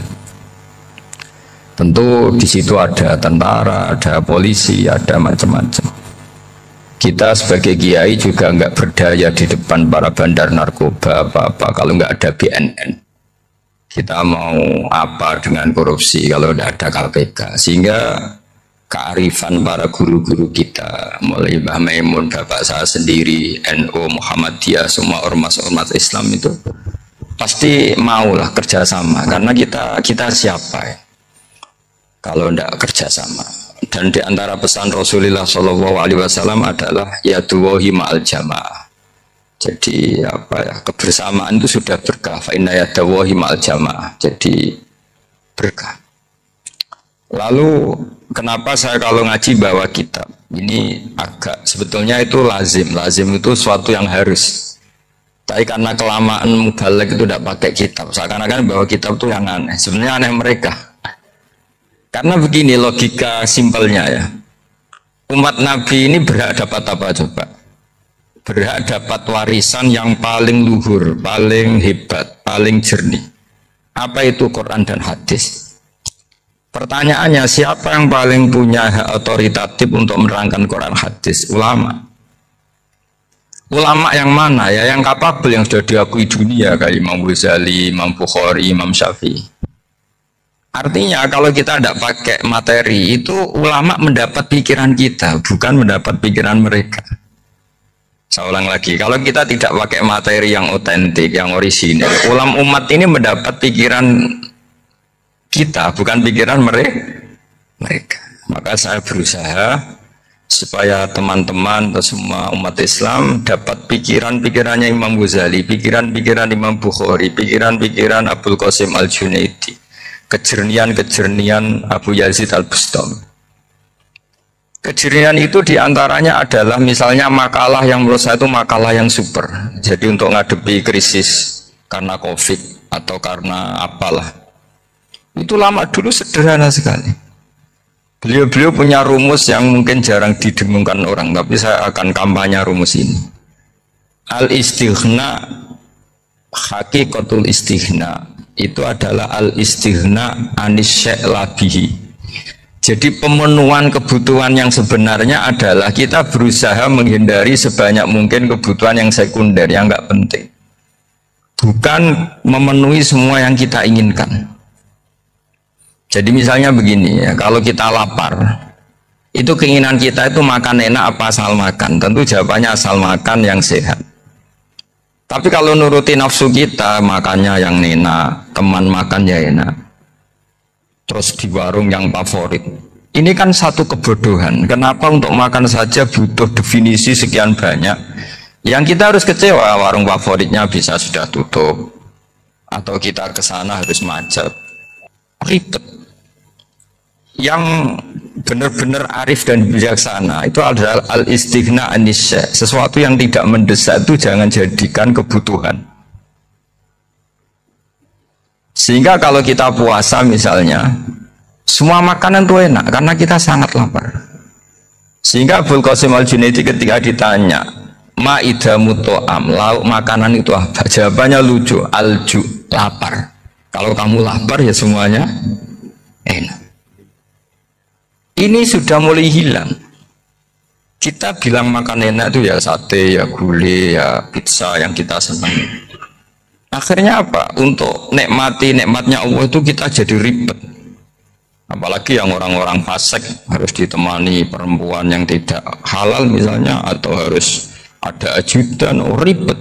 Tentu di situ ada tentara, ada polisi, ada macam-macam. Kita sebagai kiai juga nggak berdaya di depan para bandar narkoba apa-apa kalau nggak ada BNN. Kita mau apa dengan korupsi kalau tidak ada KPK? Sehingga kearifan para guru-guru kita, mulai Mbah Maimun, bapak saya sendiri, NU, Muhammadiyah, semua ormas-ormas Islam itu pasti maulah kerjasama karena kita siapa ya? Kalau tidak kerjasama. Dan di antara pesan Rasulullah SAW adalah yaduwahi ma'al jamaah. Jadi apa ya, kebersamaan itu sudah berkah. Fa inna yaduwahi ma'al jamaah. Jadi berkah. Lalu kenapa saya kalau ngaji bawa kitab? Ini agak sebetulnya itu lazim. Lazim itu suatu yang harus. Tapi karena kelamaan mubalek itu tidak pakai kitab. Seakan-akan bawa kitab itu yang aneh. Sebenarnya aneh mereka. Karena begini logika simpelnya ya. Umat Nabi ini berhak dapat apa coba? Berhak dapat warisan yang paling luhur, paling hebat, paling jernih. Apa itu Quran dan hadis? Pertanyaannya siapa yang paling punya hak otoritatif untuk menerangkan Quran hadis? Ulama. Ulama yang mana ya? Yang kapabel, yang sudah diakui dunia kayak Imam Ghazali, Imam Bukhari, Imam Syafi'i. Artinya kalau kita tidak pakai materi itu ulama mendapat pikiran kita, bukan mendapat pikiran mereka. Saya ulang lagi, kalau kita tidak pakai materi yang otentik, yang orisinil, ulama umat ini mendapat pikiran kita, bukan pikiran mereka. Maka saya berusaha supaya teman-teman atau semua umat Islam dapat pikiran-pikirannya Imam Ghazali, pikiran-pikiran Imam Bukhari, pikiran-pikiran Abdul Qasim Al-Junaidi, kejernian Abu Yazid Al-Bustami. Kejernian itu diantaranya adalah misalnya makalah yang menurut saya itu makalah yang super. Jadi untuk ngadepi krisis karena COVID atau karena apalah. Itu lama dulu sederhana sekali. Beliau punya rumus yang mungkin jarang didengungkan orang, tapi saya akan kampanye rumus ini. Al-istighna, hakikatul istighna. Itu adalah al-istighna anis sya'labihi. Jadi pemenuhan kebutuhan yang sebenarnya adalah kita berusaha menghindari sebanyak mungkin kebutuhan yang sekunder, yang nggak penting. Bukan memenuhi semua yang kita inginkan. Jadi misalnya begini ya, kalau kita lapar, itu keinginan kita itu makan enak apa asal makan? Tentu jawabannya asal makan yang sehat. Tapi kalau nuruti nafsu kita, makannya yang enak, teman makan ya enak. Terus di warung yang favorit. Ini kan satu kebodohan. Kenapa untuk makan saja butuh definisi sekian banyak? Yang kita harus kecewa, warung favoritnya bisa sudah tutup, atau kita ke sana harus macet, ribet. Yang benar-benar arif dan bijaksana itu adalah al-istighna anisya. Sesuatu yang tidak mendesak itu jangan jadikan kebutuhan. Sehingga kalau kita puasa misalnya, semua makanan itu enak karena kita sangat lapar. Sehingga Abul Qasim Al-Junaidi ketika ditanya, ma'idamu to'am, lauk makanan itu apa? Jawabannya lucu, alju, lapar. Kalau kamu lapar ya semuanya enak. Ini sudah mulai hilang. Kita bilang makan enak itu ya sate, ya gulai, ya pizza yang kita senang. Akhirnya apa? Untuk nikmati nikmatnya Allah itu kita jadi ribet. Apalagi yang orang-orang fasik harus ditemani perempuan yang tidak halal misalnya, atau harus ada ajudan, ribet.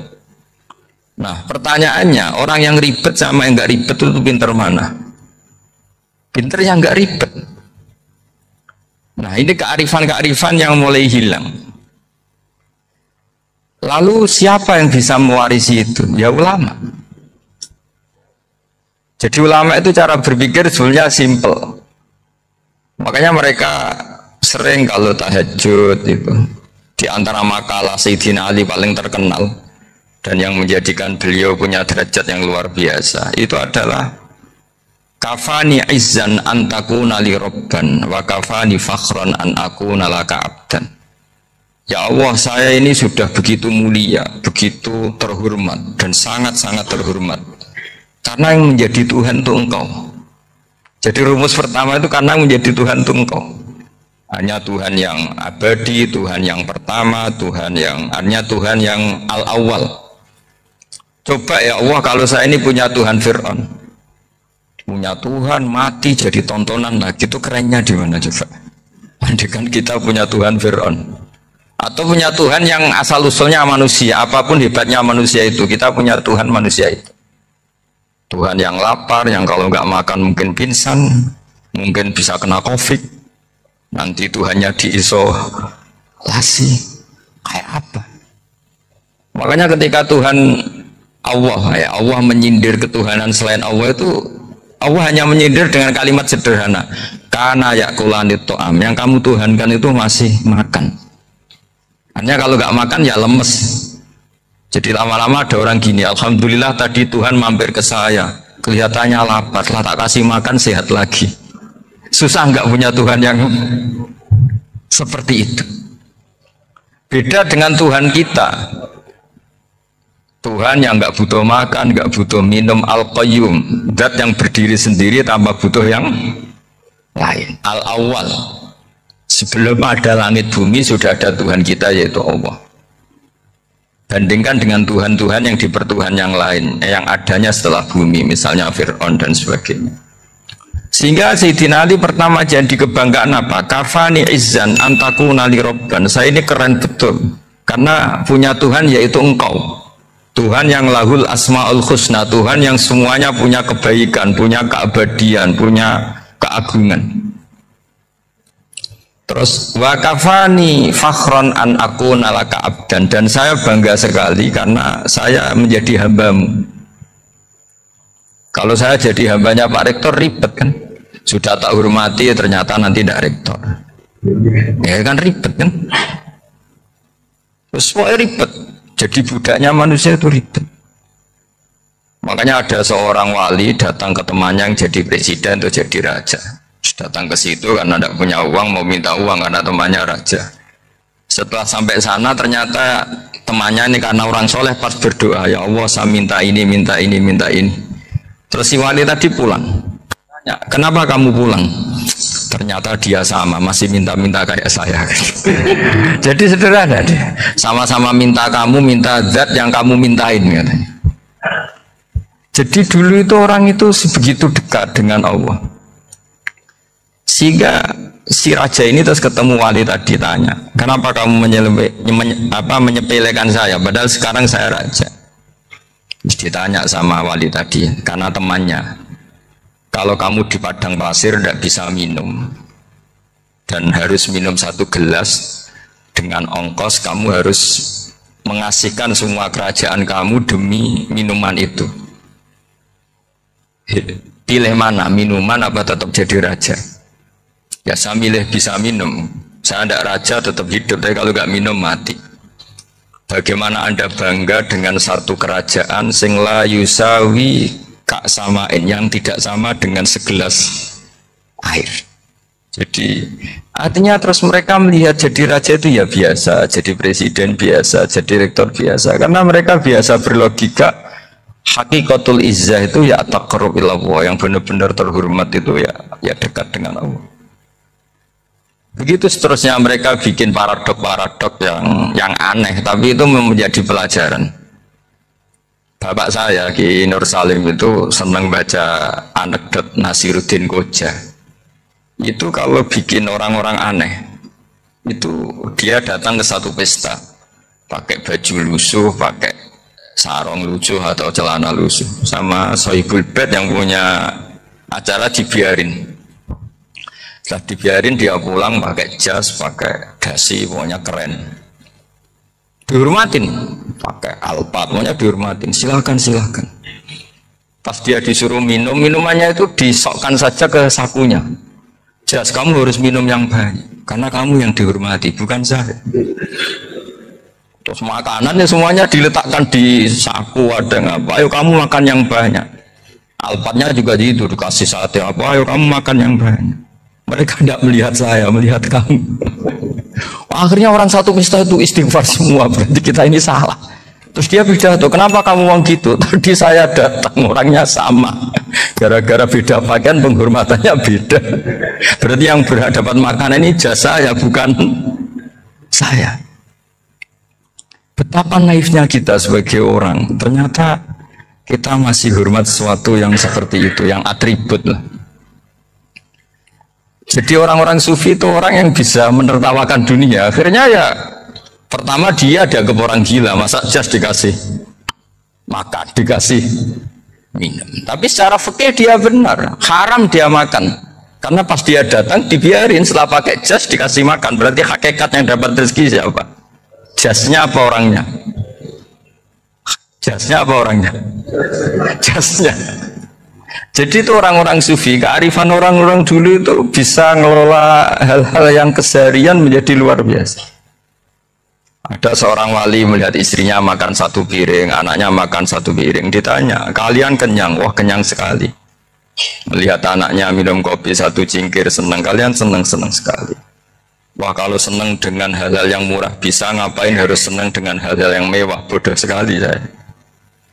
Nah pertanyaannya, orang yang ribet sama yang nggak ribet itu pinter mana? Pinter yang nggak ribet. Nah ini kearifan-kearifan yang mulai hilang. Lalu siapa yang bisa mewarisi itu? Ya ulama. Jadi ulama itu cara berpikir sebenarnya simple. Makanya mereka sering kalau tahajud itu, di antara makalah Sayyidina Ali paling terkenal dan yang menjadikan beliau punya derajat yang luar biasa itu adalah kafani izzan antakuna li robban wa kafani fakhran an akuna laka abdan. Ya Allah, saya ini sudah begitu mulia, begitu terhormat dan sangat-sangat terhormat karena yang menjadi Tuhan itu Engkau. Jadi rumus pertama itu karena menjadi Tuhan itu Engkau. Hanya Tuhan yang abadi, Tuhan yang pertama, hanya Tuhan yang al-awwal. Coba ya Allah, kalau saya ini punya Tuhan Fir'aun, punya Tuhan mati jadi tontonan lagi, itu kerennya di mana coba? Andaikan kita punya Tuhan Fir'aun, atau punya Tuhan yang asal usulnya manusia, apapun hebatnya manusia itu, kita punya Tuhan manusia itu. Tuhan yang lapar, yang kalau nggak makan mungkin pingsan, mungkin bisa kena COVID, nanti Tuhannya diisolasi, kayak apa? Makanya ketika Tuhan Allah menyindir ketuhanan selain Allah itu, Allah hanya menyindir dengan kalimat sederhana, karena yakulanit to'am, yang kamu tuhankan itu masih makan. Hanya kalau nggak makan ya lemes. Jadi lama-lama ada orang gini, alhamdulillah tadi Tuhan mampir ke saya, kelihatannya lapar, setelah tak kasih makan sehat lagi. Susah nggak punya Tuhan yang seperti itu. Beda dengan Tuhan kita, Tuhan yang nggak butuh makan, nggak butuh minum, al-qayyum, zat yang berdiri sendiri tanpa butuh yang lain, al-awwal. Sebelum ada langit bumi sudah ada Tuhan kita yaitu Allah. Bandingkan dengan Tuhan-Tuhan yang dipertuhan yang lain, yang adanya setelah bumi, misalnya Fir'aun dan sebagainya. Sehingga Sayyidina Ali pertama jadi kebanggaan apa? Kafani izzan antakuna li robban. Saya ini keren betul karena punya Tuhan yaitu Engkau. Tuhan yang lahul asma'ul husna, Tuhan yang semuanya punya kebaikan, punya keabadian, punya keagungan. Terus wa kafani fakhron an akuna laka abdan, dan saya bangga sekali karena saya menjadi hambamu. Kalau saya jadi hambanya Pak Rektor ribet kan, sudah tak hormati ternyata nanti tidak rektor, ya kan ribet kan, terus pokoknya ribet. Jadi budaknya manusia itu ribet. Makanya ada seorang wali datang ke temannya yang jadi presiden atau jadi raja. Datang ke situ karena tidak punya uang, mau minta uang karena temannya raja. Setelah sampai sana ternyata temannya ini karena orang soleh pas berdoa, ya Allah saya minta ini, minta ini, minta ini. Terus si wali tadi pulang. Tanya, kenapa kamu pulang? Ternyata dia sama, masih minta-minta kayak saya. Jadi sederhana dia. Sama-sama minta kamu, minta zat yang kamu mintain katanya. Jadi dulu itu orang itu sebegitu dekat dengan Allah. Sehingga si raja ini terus ketemu wali tadi tanya, kenapa kamu menyepelekan saya padahal sekarang saya raja? Terus ditanya sama wali tadi, karena temannya, kalau kamu di padang pasir tidak bisa minum dan harus minum 1 gelas, dengan ongkos kamu harus mengasihkan semua kerajaan kamu demi minuman itu. Pilih mana, minuman apa tetap jadi raja? Ya saya milih bisa minum. Saya tidak raja tetap hidup, tapi kalau nggak minum mati. Bagaimana Anda bangga dengan satu kerajaan sing la yusawi kak samain, yang tidak sama dengan segelas air. Jadi artinya terus mereka melihat jadi raja itu ya biasa, jadi presiden biasa, jadi rektor biasa, karena mereka biasa berlogika. Hakikatul izzah itu ya taqarrub ila Allah, yang benar-benar terhormat itu ya dekat dengan Allah. Begitu seterusnya mereka bikin paradok-paradok yang aneh, tapi itu menjadi pelajaran. Bapak saya Ki Nur Salim itu senang baca anekdot Nasiruddin Koja. Itu kalau bikin orang-orang aneh, itu dia datang ke satu pesta, pakai baju lusuh, pakai sarung lusuh atau celana lusuh, sama Sohibul Bed yang punya acara dibiarin. Setelah dibiarin dia pulang pakai jas, pakai dasi, pokoknya keren. Dihormatin, pakai alpat, pokoknya dihormatin. Silakan. Pas dia disuruh minum, minumannya itu disokkan saja ke sakunya. Jas, kamu harus minum yang banyak, karena kamu yang dihormati, bukan saya. Terus makanannya semuanya diletakkan di saku, ada apa? Ayo kamu makan yang banyak. Alpatnya juga gitu, dikasih sate apa? Ayo kamu makan yang banyak. Mereka tidak melihat saya, melihat kamu. Akhirnya orang satu pesta itu istighfar semua, berarti kita ini salah. Terus dia pidato, kenapa kamu ngomong gitu? Tadi saya datang, orangnya sama. Gara-gara beda pakaian, penghormatannya beda. Berarti yang berhak dapat makanan ini jasa ya, bukan saya. Betapa naifnya kita sebagai orang. Ternyata kita masih hormat sesuatu yang seperti itu, yang atribut lah. Jadi orang-orang sufi itu orang yang bisa menertawakan dunia. Akhirnya ya pertama dia dianggap orang gila, masa jas dikasih makan, dikasih minum. Tapi secara fikih dia benar, haram dia makan. Karena pas dia datang dibiarin, setelah pakai jas dikasih makan. Berarti hakikat yang dapat rezeki siapa? Jasnya apa orangnya? Jasnya apa orangnya? Jasnya. Jadi itu orang-orang sufi, kearifan orang-orang dulu itu bisa ngelola hal-hal yang keseharian menjadi luar biasa. Ada seorang wali melihat istrinya makan satu piring, anaknya makan satu piring. Ditanya, kalian kenyang? Wah, kenyang sekali. Melihat anaknya minum kopi satu cingkir, senang. Kalian senang-senang sekali. Wah, kalau senang dengan hal-hal yang murah bisa, ngapain harus senang dengan hal-hal yang mewah? Bodoh sekali saya.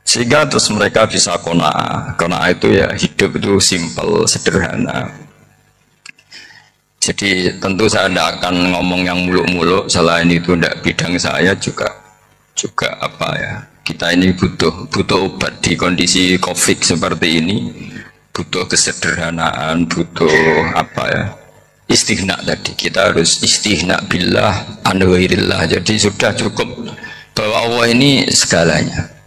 Sehingga terus mereka bisa qanaah. Qanaah itu ya hidup itu simple, sederhana. Jadi tentu saya tidak akan ngomong yang muluk-muluk, selain itu tidak bidang saya juga apa ya. Kita ini butuh obat di kondisi Covid seperti ini, butuh kesederhanaan, butuh apa ya, istighna tadi. Kita harus istighna billah an ghairillah. Jadi sudah cukup bahwa Allah ini segalanya.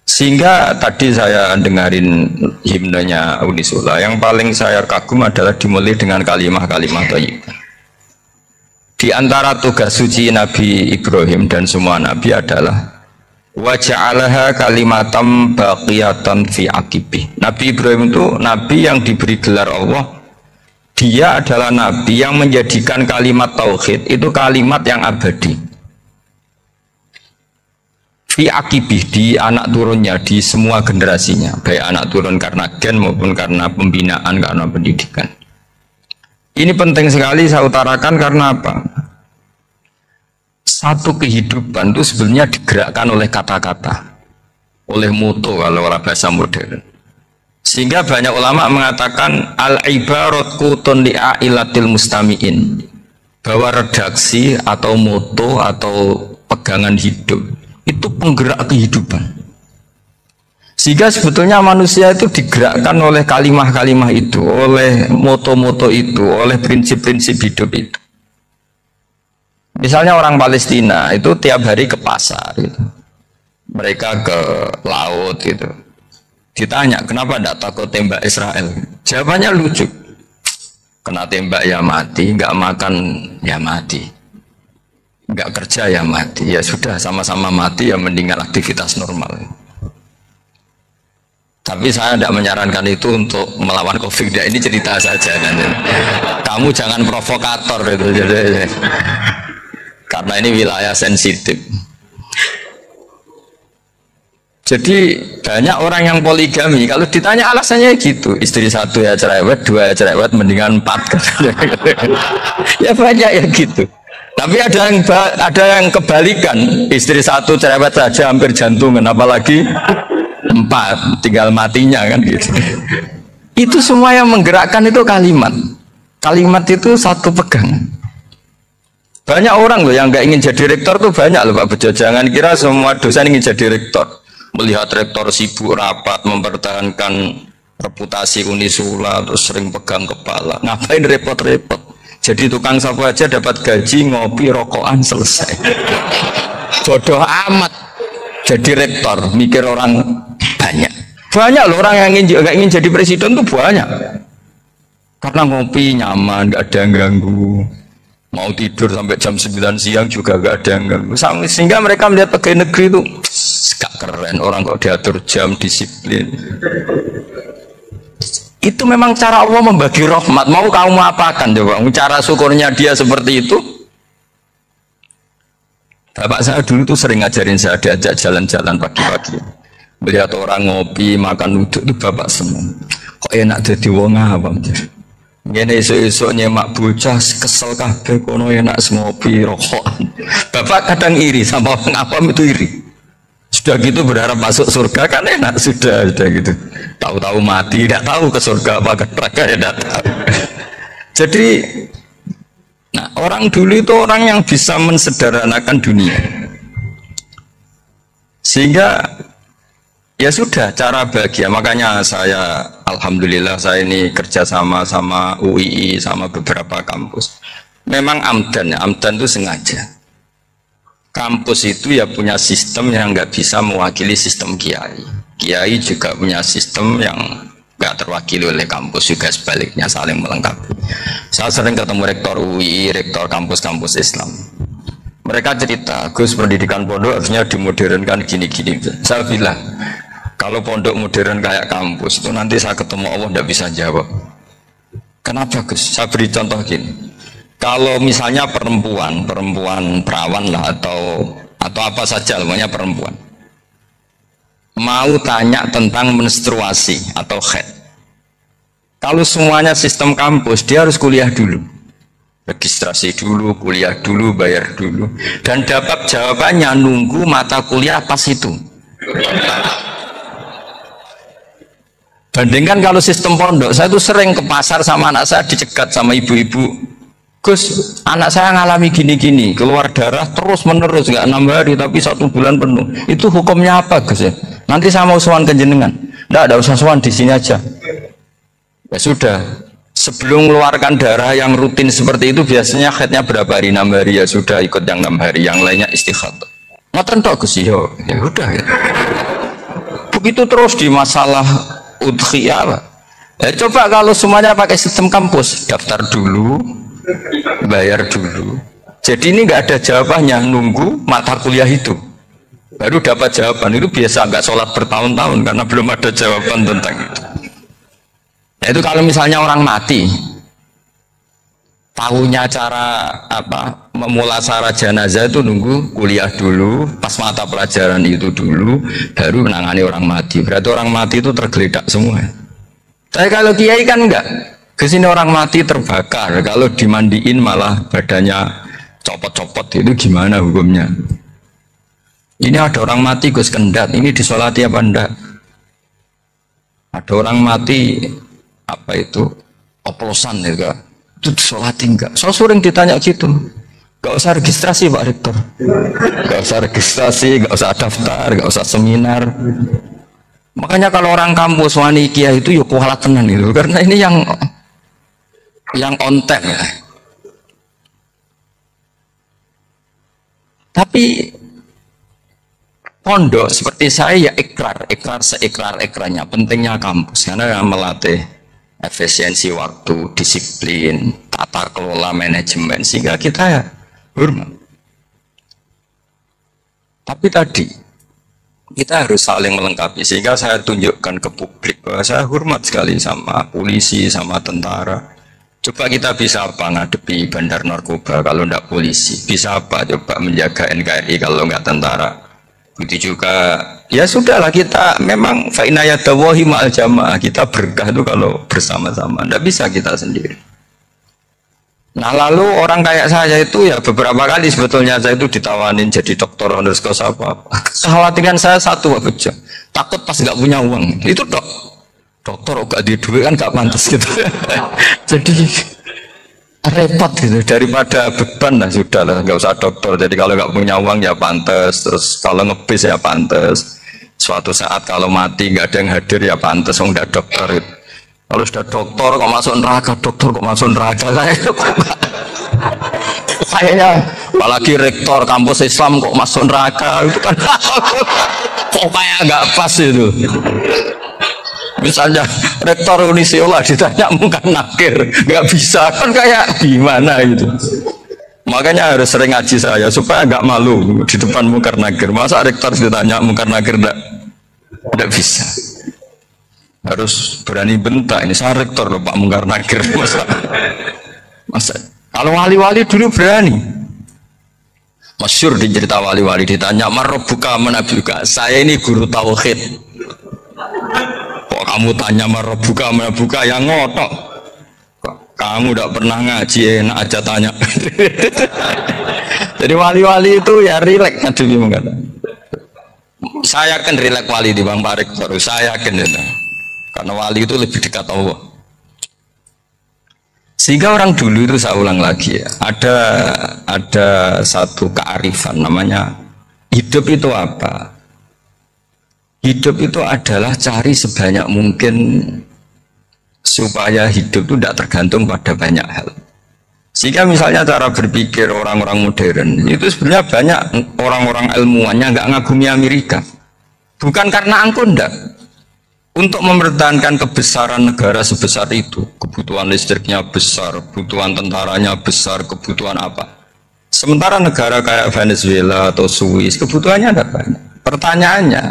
Sehingga tadi saya dengarin himnenya Unisula, yang paling saya kagum adalah dimulai dengan kalimat-kalimat thayyibah. Di antara tugas suci Nabi Ibrahim dan semua Nabi adalah wa ja'alaha kalimatam baqiyatan fi aqibih. Nabi Ibrahim itu Nabi yang diberi gelar Allah. Dia adalah Nabi yang menjadikan kalimat tauhid itu kalimat yang abadi. Fi akibih, di anak turunnya, di semua generasinya, baik anak turun karena gen maupun karena pembinaan, karena pendidikan. Ini penting sekali saya utarakan karena apa? Satu kehidupan itu sebenarnya digerakkan oleh kata-kata, oleh moto kalau orang bahasa modern. Sehingga banyak ulama mengatakan al-ibarat qutun li'ailatil mustami'in, bahwa redaksi atau moto atau pegangan hidup itu penggerak kehidupan. Sehingga sebetulnya manusia itu digerakkan oleh kalimah-kalimah itu, oleh moto-moto itu, oleh prinsip-prinsip hidup itu. Misalnya orang Palestina itu tiap hari ke pasar gitu. Mereka ke laut gitu. Ditanya, kenapa tidak takut tembak Israel? Jawabannya lucu. Kena tembak ya mati, nggak makan ya mati. nggak kerja ya mati, ya sudah sama-sama mati ya mendingan aktivitas normal. Tapi saya tidak menyarankan itu untuk melawan COVID. Ini cerita saja kan. Kamu jangan provokator itu, karena ini wilayah sensitif. Jadi banyak orang yang poligami, kalau ditanya alasannya gitu, istri satu ya cerewet, dua ya cerewet, mendingan empat. Ya banyak ya gitu. Tapi ada yang kebalikan, istri satu cerewet saja hampir jantungan, apalagi empat, tinggal matinya kan gitu. Itu semua yang menggerakkan itu kalimat. Kalimat itu satu pegangan. Banyak orang loh yang nggak ingin jadi rektor tuh banyak loh Pak Bejo. Jangan kira semua dosen ingin jadi rektor. Melihat rektor sibuk rapat mempertahankan reputasi Unisula terus sering pegang kepala. Ngapain repot-repot? Jadi tukang sapu aja dapat gaji, ngopi, rokokan, selesai. Bodoh amat jadi rektor, mikir orang banyak. Banyak loh orang yang ingin jadi presiden tuh banyak. Karena ngopi nyaman, gak ada yang ganggu. Mau tidur sampai jam 9 siang juga gak ada yang ganggu. Sehingga mereka melihat pegawai negeri itu gak keren, orang kok diatur jam, disiplin. Itu memang cara Allah membagi rahmat. Mau kamu apakan coba? Cara syukurnya dia seperti itu. Bapak saya dulu tuh sering ngajarin saya, diajak jalan-jalan pagi-pagi. Melihat orang ngopi, makan duduk itu bapak seneng. Kok enak jadi wong awam. Ngene esuk-esuk nyemak bocah kesel kabeh kono enak ngopi rokokan. Bapak kadang iri sama wong awam itu iri. Sudah gitu berharap masuk surga kan enak sudah gitu. Tahu-tahu mati, tidak tahu ke surga apa ke neraka ya tidak tahu. Jadi nah, orang dulu itu orang yang bisa mensederhanakan dunia. Sehingga ya sudah cara bahagia. Makanya saya alhamdulillah saya ini kerja sama UII sama beberapa kampus. Memang amdan ya, amdan itu sengaja. Kampus itu ya punya sistem yang nggak bisa mewakili sistem kiai. Kiai juga punya sistem yang nggak terwakili oleh kampus, juga sebaliknya saling melengkapi. Saya sering ketemu rektor UI, rektor kampus-kampus Islam. Mereka cerita, Gus pendidikan pondok harusnya dimodernkan gini-gini. Saya bilang, kalau pondok modern kayak kampus itu nanti saya ketemu Allah tidak bisa jawab. Kenapa Gus? Saya beri contoh gini. Kalau misalnya perempuan perawan lah atau apa saja namanya perempuan mau tanya tentang menstruasi atau haid, kalau semuanya sistem kampus dia harus kuliah dulu, registrasi dulu, kuliah dulu, bayar dulu, dan dapat jawabannya nunggu mata kuliah pas itu. Bandingkan kalau sistem pondok, saya tuh sering ke pasar sama anak saya dicegat sama ibu-ibu, Gus, anak saya ngalami gini-gini, keluar darah terus menerus, nggak 6 hari tapi 1 bulan penuh. Itu hukumnya apa, Gus ya? Nanti saya mau sowan ke jenengan. Nggak ada usah sowan di sini aja. Ya sudah. Sebelum mengeluarkan darah yang rutin seperti itu biasanya haidnya berapa hari? 6 hari ya sudah ikut yang 6 hari, yang lainnya istikhadah. Ngoten tok Gus ya. Ya udah ya. Begitu terus di masalah udhiyah. Ya coba kalau semuanya pakai sistem kampus, daftar dulu, bayar dulu. Jadi ini nggak ada jawabannya, nunggu mata kuliah itu baru dapat jawaban. Itu biasa nggak sholat bertahun-tahun karena belum ada jawaban tentang itu. Nah, itu kalau misalnya orang mati, tahunya cara apa memulasara jenazah itu nunggu kuliah dulu, pas mata pelajaran itu dulu, baru menangani orang mati. Berarti orang mati itu tergeledak semua. Tapi kalau kiai kan enggak. Kesini orang mati terbakar, kalau dimandiin malah badannya copot-copot, itu gimana hukumnya? Ini ada orang mati Gus Kendat, ini disolati apa enggak? Ada orang mati apa itu oplosan ya, itu disolati enggak? So sering ditanya gitu. Gak usah registrasi Pak Rektor, gak usah registrasi, gak usah daftar, gak usah seminar. Makanya kalau orang kampus wani kiai itu yuk kualat tenan gitu, karena ini yang on time ya. Tapi pondok seperti saya ya ikrar seikrar-ikrarnya pentingnya kampus karena melatih efisiensi waktu, disiplin, tata kelola manajemen, sehingga kita ya hormat. Tapi tadi kita harus saling melengkapi, sehingga saya tunjukkan ke publik bahwa saya hormat sekali sama polisi, sama tentara. Coba kita bisa apa ngadepi bandar narkoba kalau tidak polisi? Bisa apa coba menjaga NKRI kalau nggak tentara? Begitu juga, ya sudahlah kita memang fa'inayadawahi ma'al jamaah, kita berkah itu kalau bersama-sama, tidak bisa kita sendiri. Nah lalu orang kayak saya itu ya beberapa kali sebetulnya saya itu ditawanin jadi dokter honoris causa apa. Kekhawatiran saya satu aja, takut pas nggak punya uang. Itu dokter gak di duit kan gak pantas gitu. Jadi repot gitu, daripada beban lah sudah lah nggak usah dokter. Jadi kalau nggak punya uang ya pantas, terus kalau ngebis ya pantas. Suatu saat kalau mati nggak ada yang hadir ya pantas, nggak dokter gitu. Kalau sudah dokter kok masuk neraka, dokter kok masuk neraka, kayaknya apalagi rektor kampus Islam kok masuk neraka itu kan kok kayak nggak pas itu. Misalnya rektor Unisiola ditanya muka nakir, nggak bisa kan kayak gimana itu. Makanya harus sering ngaji saya supaya nggak malu di depan mungkar nakir. Masa rektor ditanya mungkar nakir nggak bisa. Harus berani bentak, ini saya rektor loh Pak Mungkar Nakir. Masa kalau wali-wali dulu berani. Masyhur di cerita wali-wali ditanya marabbuka manabuka, saya ini guru tauhid. Kok kamu tanya marabbuka manabuka yang ngotok? Kamu tidak pernah ngaji enak aja tanya. Jadi wali-wali itu ya rileks ngadepi mengkata. Saya yakin rileks wali di Bang Pak Rektor, saya yakin itu. Karena wali itu lebih dekat Allah. Sehingga orang dulu itu saya ulang lagi ya, ada satu kearifan namanya hidup itu apa? Hidup itu adalah cari sebanyak mungkin supaya hidup itu tidak tergantung pada banyak hal. Sehingga misalnya cara berpikir orang-orang modern itu sebenarnya banyak orang-orang ilmuwannya nggak ngagumi Amerika. Bukan karena angkuh ndak. Untuk mempertahankan kebesaran negara sebesar itu, kebutuhan listriknya besar, kebutuhan tentaranya besar, kebutuhan apa? Sementara negara kayak Venezuela atau Swiss, kebutuhannya ada banyak. Pertanyaannya,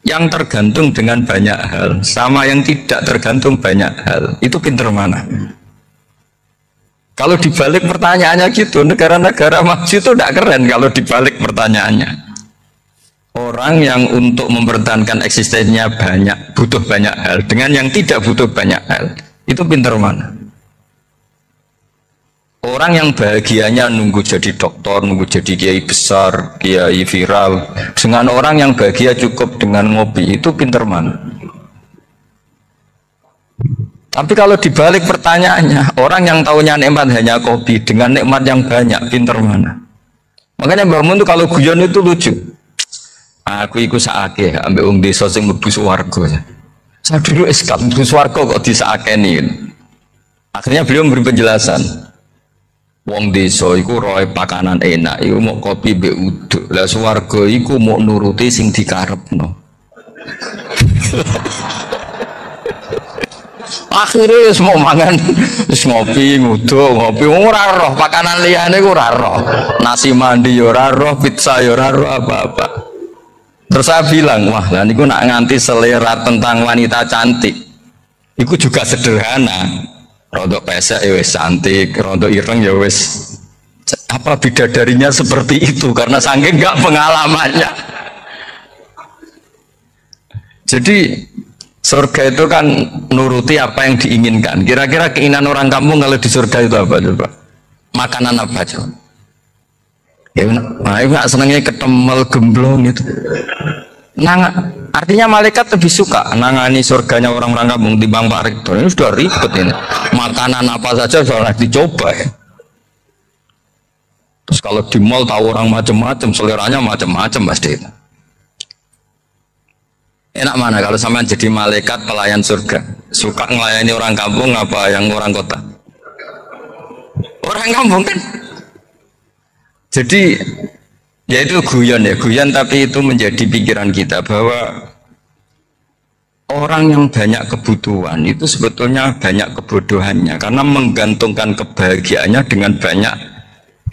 yang tergantung dengan banyak hal, sama yang tidak tergantung banyak hal, itu pinter mana? Kalau dibalik pertanyaannya gitu, negara-negara maju itu tidak keren kalau dibalik pertanyaannya. Orang yang untuk mempertahankan eksistensinya banyak, butuh banyak hal, dengan yang tidak butuh banyak hal, itu pinter mana? Orang yang bahagianya nunggu jadi dokter, nunggu jadi kiai besar, kiai viral, dengan orang yang bahagia cukup dengan ngopi, itu pinter mana? Tapi kalau dibalik pertanyaannya, orang yang taunya nikmat hanya kopi, dengan nikmat yang banyak, pinter mana? Makanya Mbak Mun itu kalau guyon itu lucu. Aku ikut saake ambek wong desa sing mlebu swarga. Saya dulu eskal mlebu swarga kok disakeni. Akhirnya beliau memberi penjelasan. Wong desa iku roe pakanan enak, iku mau kopi mbek uduk. Lah swarga iku mau nuruti sing dikarepno. Akhirnya semua mangan wis ngopi, nguduk, ngopi ora roh pakanan liyane ku ora roh. Nasi mandi ya ora roh, pizza ya ora roh apa-apa. Terus saya bilang, wah lah niku nak nganti selera tentang wanita cantik, itu juga sederhana. Rodok pesek ya wis cantik, rodok ireng ya wis. Apa bidadarinya seperti itu? Karena saking nggak pengalamannya. Jadi surga itu kan nuruti apa yang diinginkan. Kira-kira keinginan orang kampung kalau di surga itu apa coba? Makanan apa coba? Ya, nah, nggak senangnya ketemel gemblong gitu. Artinya malaikat lebih suka nangani surganya orang-orang kampung di Bang Pak Rektor. Ini sudah ribet ini. Makanan apa saja sudah dicoba ya. Terus kalau di mall tahu orang macam-macam, seleranya macam-macam pasti. Enak mana kalau sampai jadi malaikat pelayan surga? Suka melayani orang kampung apa yang orang kota? Orang kampung kan. Jadi ya itu guyon ya, guyon tapi itu menjadi pikiran kita bahwa orang yang banyak kebutuhan itu sebetulnya banyak kebodohannya karena menggantungkan kebahagiaannya dengan banyak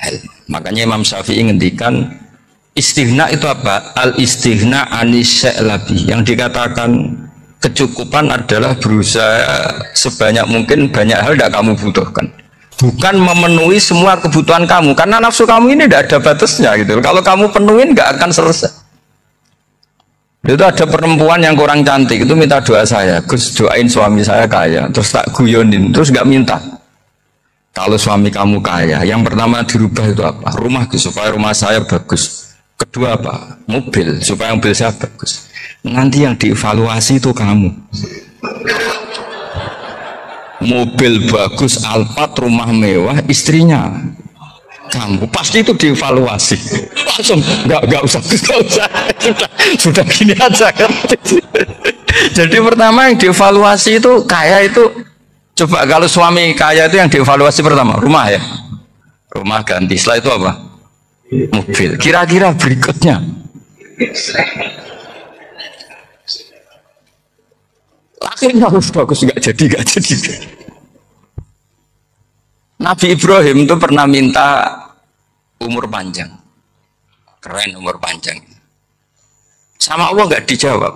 hal. Makanya Imam Syafi'i ngendikan Istighna itu apa? Al istighna anis sya'labi. Yang dikatakan kecukupan adalah berusaha sebanyak mungkin banyak hal tidak kamu butuhkan. Bukan memenuhi semua kebutuhan kamu, karena nafsu kamu ini tidak ada batasnya gitu. Kalau kamu penuhin nggak akan selesai. Itu ada perempuan yang kurang cantik itu minta doa saya, Gus doain suami saya kaya, terus tak guyonin, terus nggak minta. Kalau suami kamu kaya, yang pertama dirubah itu apa? Rumah, supaya rumah saya bagus. Kedua apa? Mobil, supaya mobil saya bagus. Nanti yang dievaluasi itu kamu. Mobil bagus, Alphard, rumah mewah, istrinya kamu. Pasti itu dievaluasi. Langsung nggak usah, sudah gini aja kan. Jadi pertama yang dievaluasi itu kaya itu. Coba kalau suami kaya itu yang dievaluasi pertama rumah ya, rumah ganti. Setelah itu apa? Mobil. Kira-kira berikutnya akhirnya harus bagus, nggak jadi. Nabi Ibrahim itu pernah minta umur panjang, keren umur panjang. Sama Allah nggak dijawab.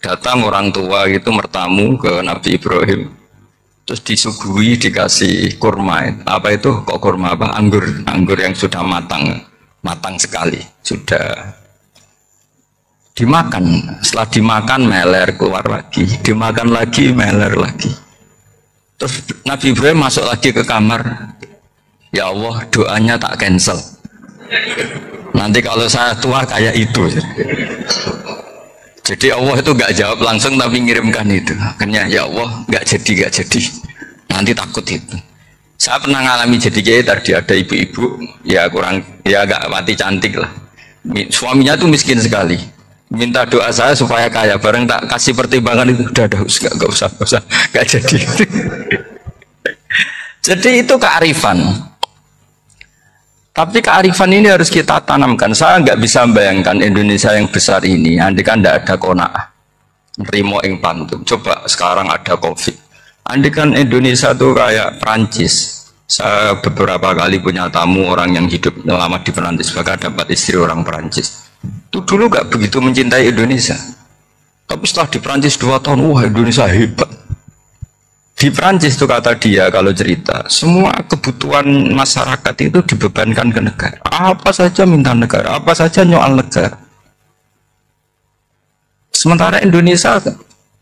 Datang orang tua itu mertamu ke Nabi Ibrahim, terus disuguhi dikasih kurma. Apa itu? Kok kurma apa? Anggur yang sudah matang sekali, sudah dimakan. Setelah dimakan meler keluar lagi, dimakan lagi meler lagi. Terus Nabi Ibrahim masuk lagi ke kamar. Ya Allah, doanya tak cancel. Nanti kalau saya tua kayak itu. Jadi Allah itu nggak jawab langsung tapi ngirimkan itu. Akhirnya ya Allah nggak jadi. Nanti takut itu. Saya pernah ngalami jadi kiai tadi, ada ibu-ibu ya agak mati cantik lah. Suaminya tuh miskin sekali. Minta doa saya supaya kaya, bareng tak kasih pertimbangan itu udah nggak usah nggak jadi. Jadi itu kearifan. Tapi kearifan ini harus kita tanamkan. Saya nggak bisa membayangkan Indonesia yang besar ini andai kan tidak ada qanaah, rimo ing pantum. Coba sekarang ada COVID. Andai kan Indonesia tuh kayak Perancis. Saya beberapa kali punya tamu orang yang hidup lama di Perancis, bahkan dapat istri orang Perancis. Itu dulu gak begitu mencintai Indonesia. Tapi setelah di Perancis 2 tahun, wah Indonesia hebat. Di Perancis itu kata dia kalau cerita, semua kebutuhan masyarakat itu dibebankan ke negara. Apa saja minta negara, apa saja nyoal negara. Sementara Indonesia,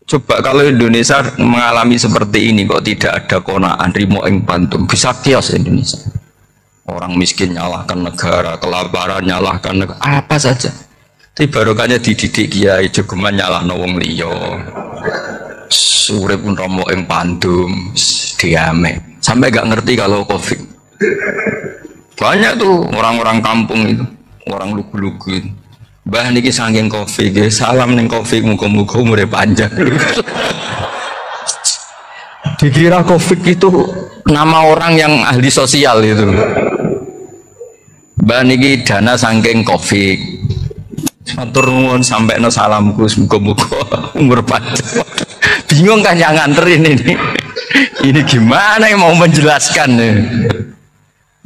coba kalau Indonesia mengalami seperti ini kok tidak ada konaan rimo ing pantum, bisa kios Indonesia. Orang miskin nyalahkan negara, kelaparan nyalahkan negara, apa saja. Tapi barokahnya dididik kiai jogeman nyalahno wong liya. Urip pun romo ing pandum, diame. Sampai gak ngerti kalau Covid. Banyak tuh orang-orang kampung itu, orang lugu-lugu itu. Mbah niki saking Covid, salam ning Covid, muga-muga umure panjang. Dikira Covid itu nama orang yang ahli sosial itu. Mbah niki dana saking Covid. Matur nuwun sampai no salamku, muga-muga umur panjang. Bingung kan yang nganterin ini. Ini gimana yang mau menjelaskan?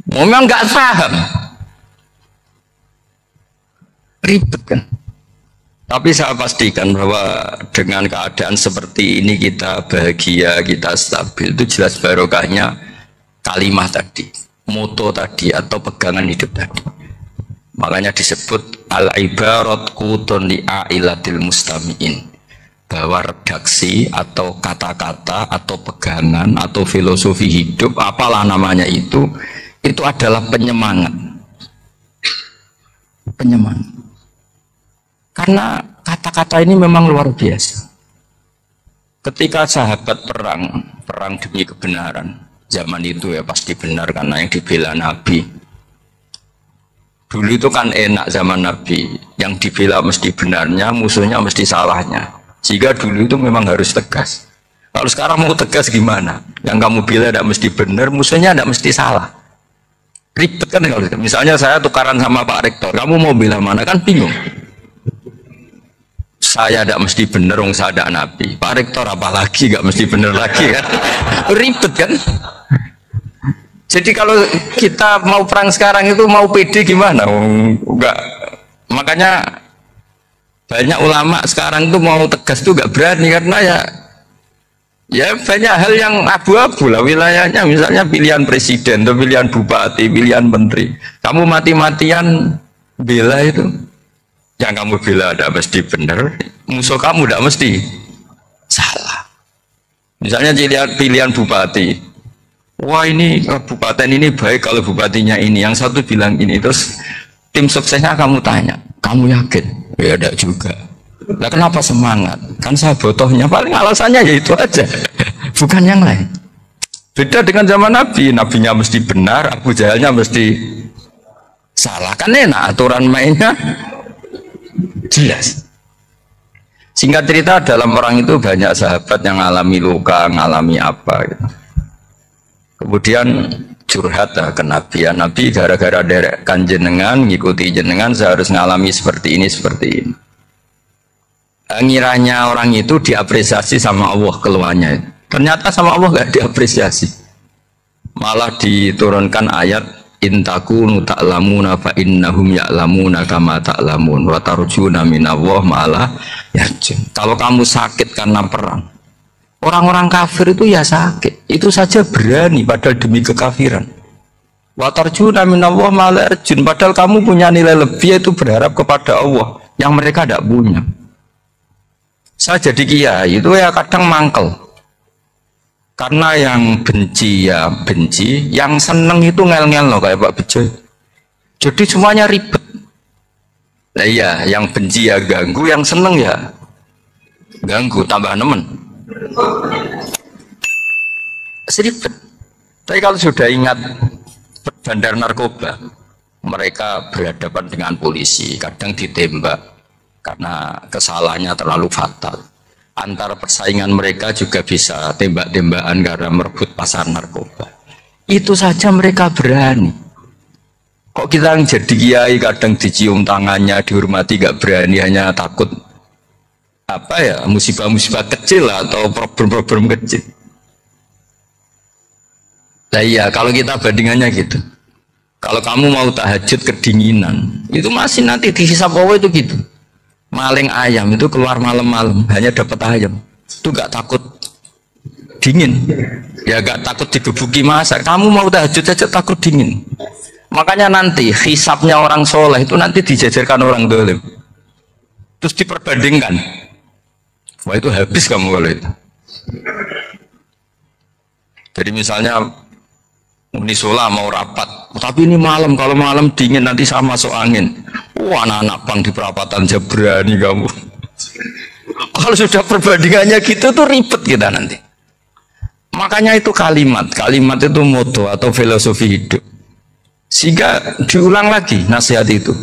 Memang nggak paham. Ribet kan. Tapi saya pastikan bahwa dengan keadaan seperti ini kita bahagia, kita stabil, itu jelas barokahnya kalimat tadi, moto tadi atau pegangan hidup tadi. Makanya disebut al-ibarat qutun li'ailatil mustami'in, bahwa redaksi atau kata-kata atau pegangan atau filosofi hidup apalah namanya itu adalah penyemangat. Karena kata-kata ini memang luar biasa. Ketika sahabat perang demi kebenaran, zaman itu ya pasti benar karena yang dibela Nabi. Dulu itu kan enak zaman Nabi, yang dibela mesti benarnya, musuhnya mesti salahnya. Jika dulu itu memang harus tegas. Kalau sekarang mau tegas gimana? Yang kamu bela tidak mesti benar, musuhnya tidak mesti salah. Ribet kan kalau misalnya saya tukaran sama Pak Rektor, kamu mau bela mana kan bingung. Saya tidak mesti benar, wong saya ada Nabi. Pak Rektor apalagi nggak mesti benar lagi kan? Ribet kan? Jadi kalau kita mau perang sekarang itu mau pede gimana? Enggak Makanya banyak ulama sekarang tuh mau tegas tuh gak berani karena ya banyak hal yang abu-abu lah wilayahnya, misalnya pilihan presiden atau pilihan bupati, pilihan menteri. Kamu mati-matian bela itu, yang kamu bela tidak mesti benar, musuh kamu tidak mesti salah. Misalnya pilihan bupati, wah ini kabupaten ini baik kalau bupatinya ini, yang satu bilang ini, terus tim suksesnya kamu tanya, kamu yakin? Ya ada juga. Nah kenapa semangat? Kan saya botohnya, paling alasannya ya itu aja, bukan yang lain. Beda dengan zaman Nabi, nabinya mesti benar, Abu Jahalnya mesti salah. Kan enak, aturan mainnya jelas. Singkat cerita, dalam orang itu banyak sahabat yang alami luka, ngalami apa gitu. Kemudian curhat ke Nabi, ya Nabi gara-gara derekkan jenengan, ngikuti jenengan, saya harus ngalami seperti ini, seperti ini. Ngiranya orang itu diapresiasi sama Allah keluarnya. Ternyata sama Allah gak diapresiasi. Malah diturunkan ayat intakunu ta'lamuna fa innahum ya'lamuna kama ta'lamun wa tarjuna minallah ma'ala yarjun. Kalau kamu sakit karena perang, orang-orang kafir itu ya sakit, itu saja berani padahal demi kekafiran. Wa tarjuna minallah ma'ala yarjun, padahal kamu punya nilai lebih, itu berharap kepada Allah yang mereka tidak punya. Saya jadi kiai itu ya kadang mangkel, karena yang benci ya benci, yang seneng itu ngel-ngel loh kayak Pak Bejo. Jadi semuanya ribet. Nah iya, yang benci ya ganggu, yang seneng ya ganggu, tambah nemen. Seribet. Tapi kalau sudah ingat bandar narkoba, mereka berhadapan dengan polisi, kadang ditembak karena kesalahannya terlalu fatal. Antara persaingan mereka juga bisa tembak-tembakan karena merebut pasar narkoba. Itu saja mereka berani. Kok kita yang jadi kiai kadang dicium tangannya, dihormati, gak berani, hanya takut apa ya, musibah-musibah kecil atau problem-problem kecil. Nah iya, kalau kita bandingannya gitu. Kalau kamu mau tahajud kedinginan, itu masih nanti dihisab Allah itu gitu. Maling ayam itu keluar malam-malam hanya dapat ayam, itu gak takut dingin, ya gak takut digebuki masa. Kamu mau tahajud saja takut dingin. Makanya nanti hisabnya orang soleh itu nanti dijajarkan orang dolim, terus diperbandingkan. Wah itu habis kamu kalau itu. Jadi misalnya Unisola mau rapat, tapi ini malam, kalau malam dingin nanti sama masuk angin. Wah anak-anak pang di perapatan aja berani kamu. Kalau sudah perbandingannya gitu tuh ribet kita nanti. Makanya itu kalimat itu moto atau filosofi hidup. Sehingga diulang lagi nasihat itu.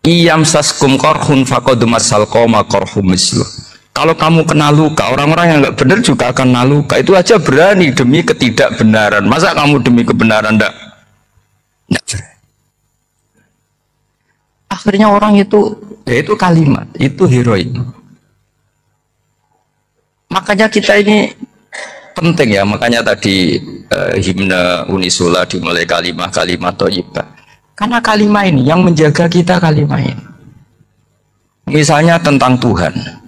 Iyam saskum korhun faqad masal qoma korhum misluh. Kalau kamu kena luka, orang-orang yang nggak benar juga akan kena luka. Itu aja berani demi ketidakbenaran. Masa kamu demi kebenaran enggak berani? Akhirnya orang itu, ya itu kalimat, itu heroik. Makanya kita ini penting ya, makanya tadi himne Unisula dimulai kalimat thayyibah. Karena kalimat ini yang menjaga kita, kalimat ini. Misalnya tentang Tuhan.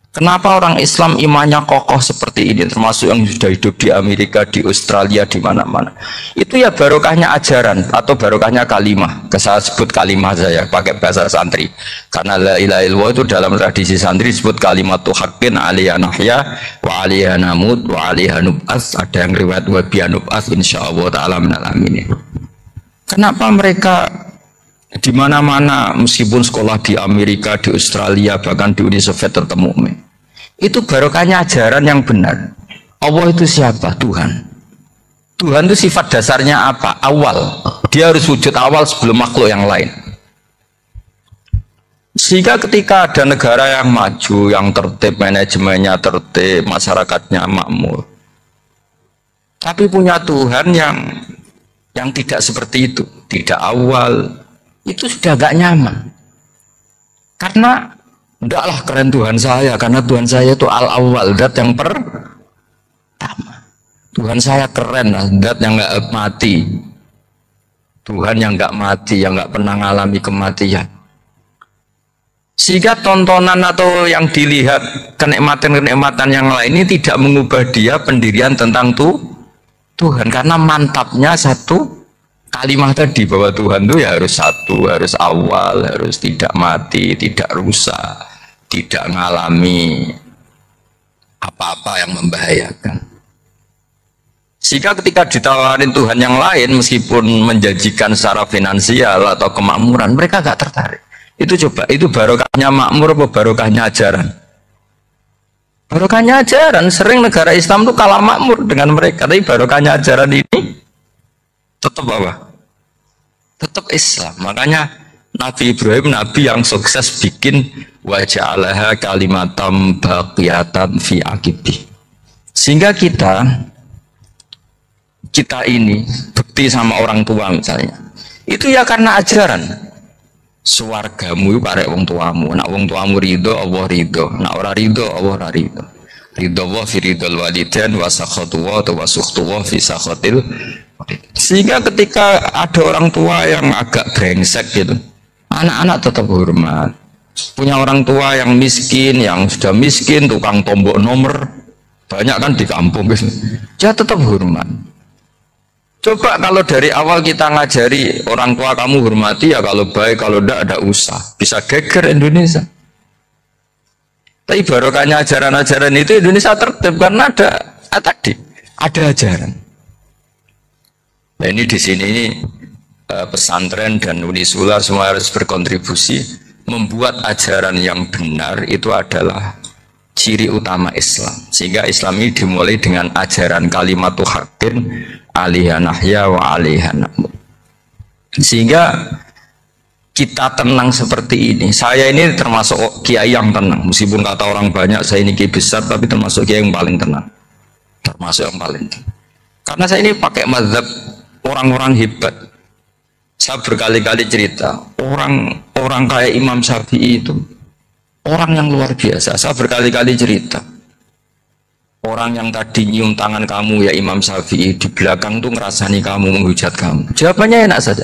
Kenapa orang Islam imannya kokoh seperti ini, termasuk yang sudah hidup di Amerika, di Australia, di mana-mana. Itu ya barokahnya ajaran atau barokahnya kalimah. Saya sebut kalimah saya pakai bahasa santri. Karena la ilaha illallah itu dalam tradisi santri disebut kalimatu haqqin alaiha nahya wa alaiha namut wa alaiha nub'ats. Ada yang riwayat wa biya nub'ats insyaallah taala minal amin. Kenapa mereka di mana-mana, meskipun sekolah di Amerika, di Australia, bahkan di Uni Soviet tetap mukmin. Itu barokahnya ajaran yang benar. Allah itu siapa? Tuhan. Tuhan itu sifat dasarnya apa? Awal. Dia harus wujud awal sebelum makhluk yang lain. Sehingga ketika ada negara yang maju, yang tertib, manajemennya tertib, masyarakatnya makmur, tapi punya Tuhan yang tidak seperti itu, tidak awal, itu sudah gak nyaman. Karena ndaklah keren Tuhan saya, karena Tuhan saya itu al-awwal, dat yang pertama. Tuhan saya keren, dat yang gak mati. Tuhan yang gak mati, yang gak pernah mengalami kematian. Sehingga tontonan atau yang dilihat kenikmatan-kenikmatan yang lain ini tidak mengubah dia pendirian tentang Tuhan, karena mantapnya satu kalimat tadi bahwa Tuhan itu ya harus satu, harus awal, harus tidak mati, tidak rusak, tidak mengalami apa-apa yang membahayakan. Sehingga ketika ditawarin Tuhan yang lain meskipun menjanjikan secara finansial atau kemakmuran, mereka gak tertarik. Itu coba, itu barokahnya makmur apa barokahnya ajaran? Barokahnya ajaran. Sering negara Islam itu kalah makmur dengan mereka, tapi barokahnya ajaran ini tetap apa? Tetap Islam. Makanya Nabi Ibrahim, Nabi yang sukses bikin waja'alaha kalimatam baqiyatan fi aqibi. Sehingga kita ini bekti sama orang tua misalnya, itu ya karena ajaran. Suwargamu itu karek wong tuamu, nak wong tuamu ridho Allah ridho, nak ora ridho Allah ora ridho. Ridho Allah fi ridhol walidain wa sakhatu wa sukhtu wa fi sakhatil. Sehingga ketika ada orang tua yang agak brengsek gitu, anak-anak tetap hormat. Punya orang tua yang miskin, yang sudah miskin, tukang tombok nomor, banyak kan di kampung gitu. Dia tetap hormat. Coba kalau dari awal kita ngajari orang tua kamu hormati ya, kalau baik, kalau tidak ada usah, bisa geger Indonesia. Tapi barokahnya ajaran-ajaran itu Indonesia tertib karena ada ajaran. Nah ini di sini ini pesantren dan Unisula semua harus berkontribusi membuat ajaran yang benar itu adalah ciri utama Islam. Sehingga Islam ini dimulai dengan ajaran kalimatu haqqin alaiha nahya wa alaiha namut. Sehingga kita tenang seperti ini. Saya ini termasuk kiai yang tenang, meskipun kata orang banyak saya ini kiai besar, tapi termasuk kiai yang paling tenang, termasuk yang paling tenang. Karena saya ini pakai mazhab orang-orang hebat. Saya berkali-kali cerita orang kayak Imam Syafi'i itu orang yang luar biasa. Saya berkali-kali cerita, orang yang tadi nyium tangan kamu ya Imam Syafi'i, di belakang tuh ngerasani kamu, menghujat kamu. Jawabannya enak saja.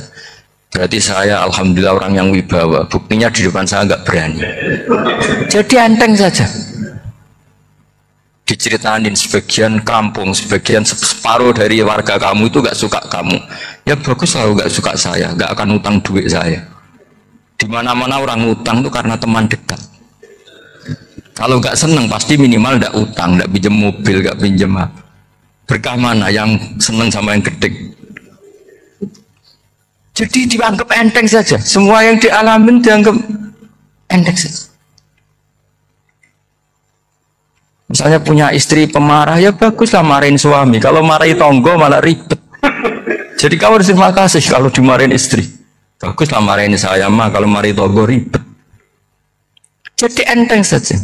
Berarti saya alhamdulillah orang yang wibawa. Buktinya di depan saya nggak berani. Jadi enteng saja. Diceritain sebagian kampung, sebagian separuh dari warga kamu itu nggak suka kamu. Ya bagus lah nggak suka saya, nggak akan utang duit saya. Di mana-mana orang utang tuh karena teman dekat. Kalau nggak seneng pasti minimal nggak utang, nggak pinjam mobil, nggak pinjam apa. Berkah mana yang seneng sama yang gede? Jadi dianggap enteng saja. Semua yang dialamin dianggap enteng saja. Misalnya punya istri pemarah, ya baguslah marahin suami. Kalau marahin tonggo malah ribet. Jadi kamu harus terima kasih kalau dimarahin istri. Baguslah marahin saya mah, kalau marahin tonggo ribet. Jadi enteng saja.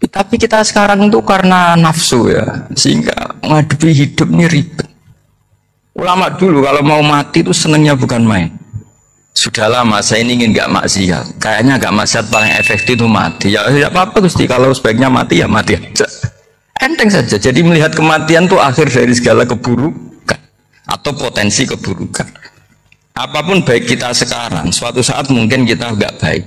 Tapi kita sekarang itu karena nafsu ya, sehingga menghadapi hidup ini ribet. Ulama dulu kalau mau mati itu senengnya bukan main. Sudah lama saya ini ingin nggak maksiat. Kayaknya nggak maksiat paling efektif itu mati. Ya tidak apa-apa Gusti, kalau sebaiknya mati ya mati aja. Enteng saja. Jadi melihat kematian itu akhir dari segala keburukan atau potensi keburukan. Apapun baik kita sekarang, suatu saat mungkin kita nggak baik.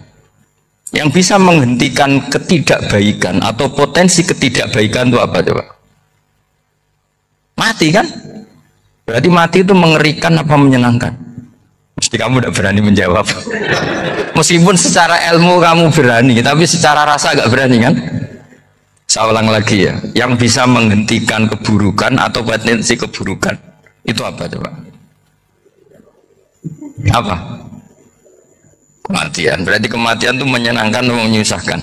Yang bisa menghentikan ketidakbaikan atau potensi ketidakbaikan itu apa coba? Mati kan? Berarti mati itu mengerikan apa menyenangkan? Mesti kamu tidak berani menjawab. Meskipun secara ilmu kamu berani, tapi secara rasa agak berani kan? Saya ulang lagi ya, yang bisa menghentikan keburukan atau potensi keburukan itu apa coba? Apa? Kematian. Berarti kematian itu menyenangkan atau menyusahkan?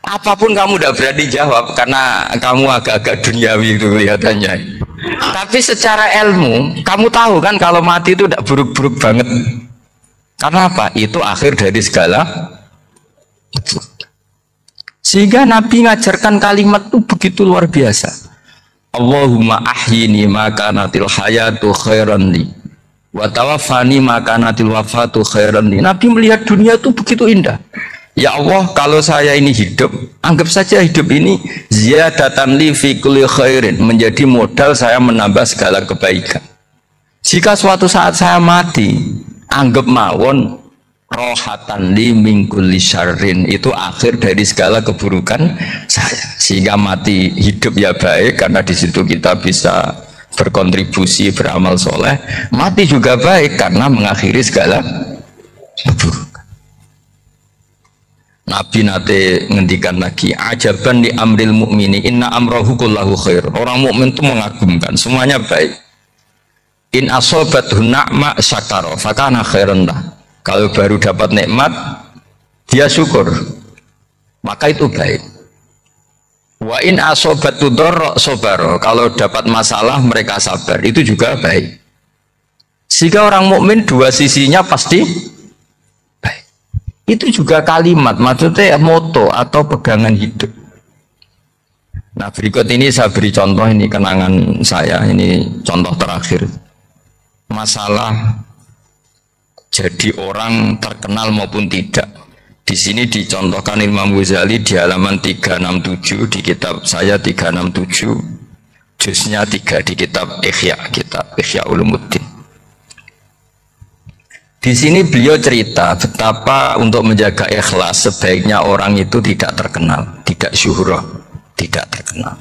Apapun kamu tidak berani jawab karena kamu agak-agak duniawi itu kelihatannya. Tapi secara ilmu kamu tahu kan kalau mati itu tidak buruk-buruk banget. Karena apa? Itu akhir dari segala. Sehingga Nabi ngajarkan kalimat itu begitu luar biasa. Allahumma ahyini maka natil hayatu khairan li wa tawaffani maka natil wafatu khairan li. Nabi melihat dunia itu begitu indah. Ya Allah, kalau saya ini hidup, anggap saja hidup ini ziyadatan li fi kulli khairin, menjadi modal saya menambah segala kebaikan. Jika suatu saat saya mati, anggap mawon rohatan li mingkuli syarrin, itu akhir dari segala keburukan saya. Sehingga mati hidup ya baik, karena di situ kita bisa berkontribusi beramal soleh. Mati juga baik karena mengakhiri segala keburukan. Nabi nate ngendikan lagi, ajaban di amril mukmini inna amrahu kullahu khair. Orang mukmin itu mengagumkan, semuanya baik. In asobathu na'ma syakara fakana khairan lah. Kalau baru dapat nikmat dia syukur, maka itu baik. Wa in asobathu dharra sabara. Kalau dapat masalah mereka sabar, itu juga baik. Sehingga orang mukmin dua sisinya pasti baik. Itu juga kalimat, maksudnya moto atau pegangan hidup. Nah, berikut ini saya beri contoh, ini kenangan saya, ini contoh terakhir. Masalah jadi orang terkenal maupun tidak. Di sini dicontohkan Imam Ghazali di halaman 367 di kitab saya 367, juznya 3 di kitab Ihya Ulumuddin. Di sini beliau cerita betapa untuk menjaga ikhlas sebaiknya orang itu tidak terkenal, tidak syuhrah, tidak terkenal.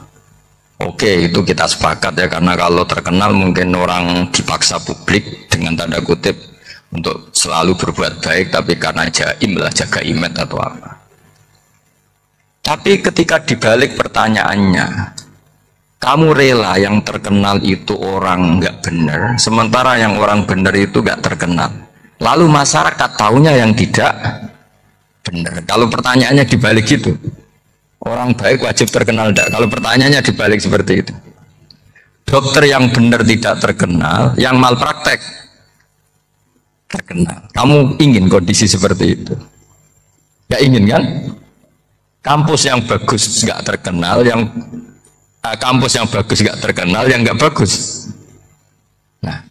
Oke, itu kita sepakat ya, karena kalau terkenal mungkin orang dipaksa publik dengan tanda kutip untuk selalu berbuat baik, tapi karena jaim lah, jaga image atau apa. Tapi ketika dibalik pertanyaannya, kamu rela yang terkenal itu orang nggak benar, sementara yang orang benar itu nggak terkenal. Lalu masyarakat tahunya yang tidak benar. Kalau pertanyaannya dibalik itu, orang baik wajib terkenal enggak? Kalau pertanyaannya dibalik seperti itu. Dokter yang benar tidak terkenal, yang malpraktek terkenal. Kamu ingin kondisi seperti itu? Enggak ingin kan? Kampus yang bagus enggak terkenal, kampus yang bagus enggak terkenal, yang enggak bagus. Nah,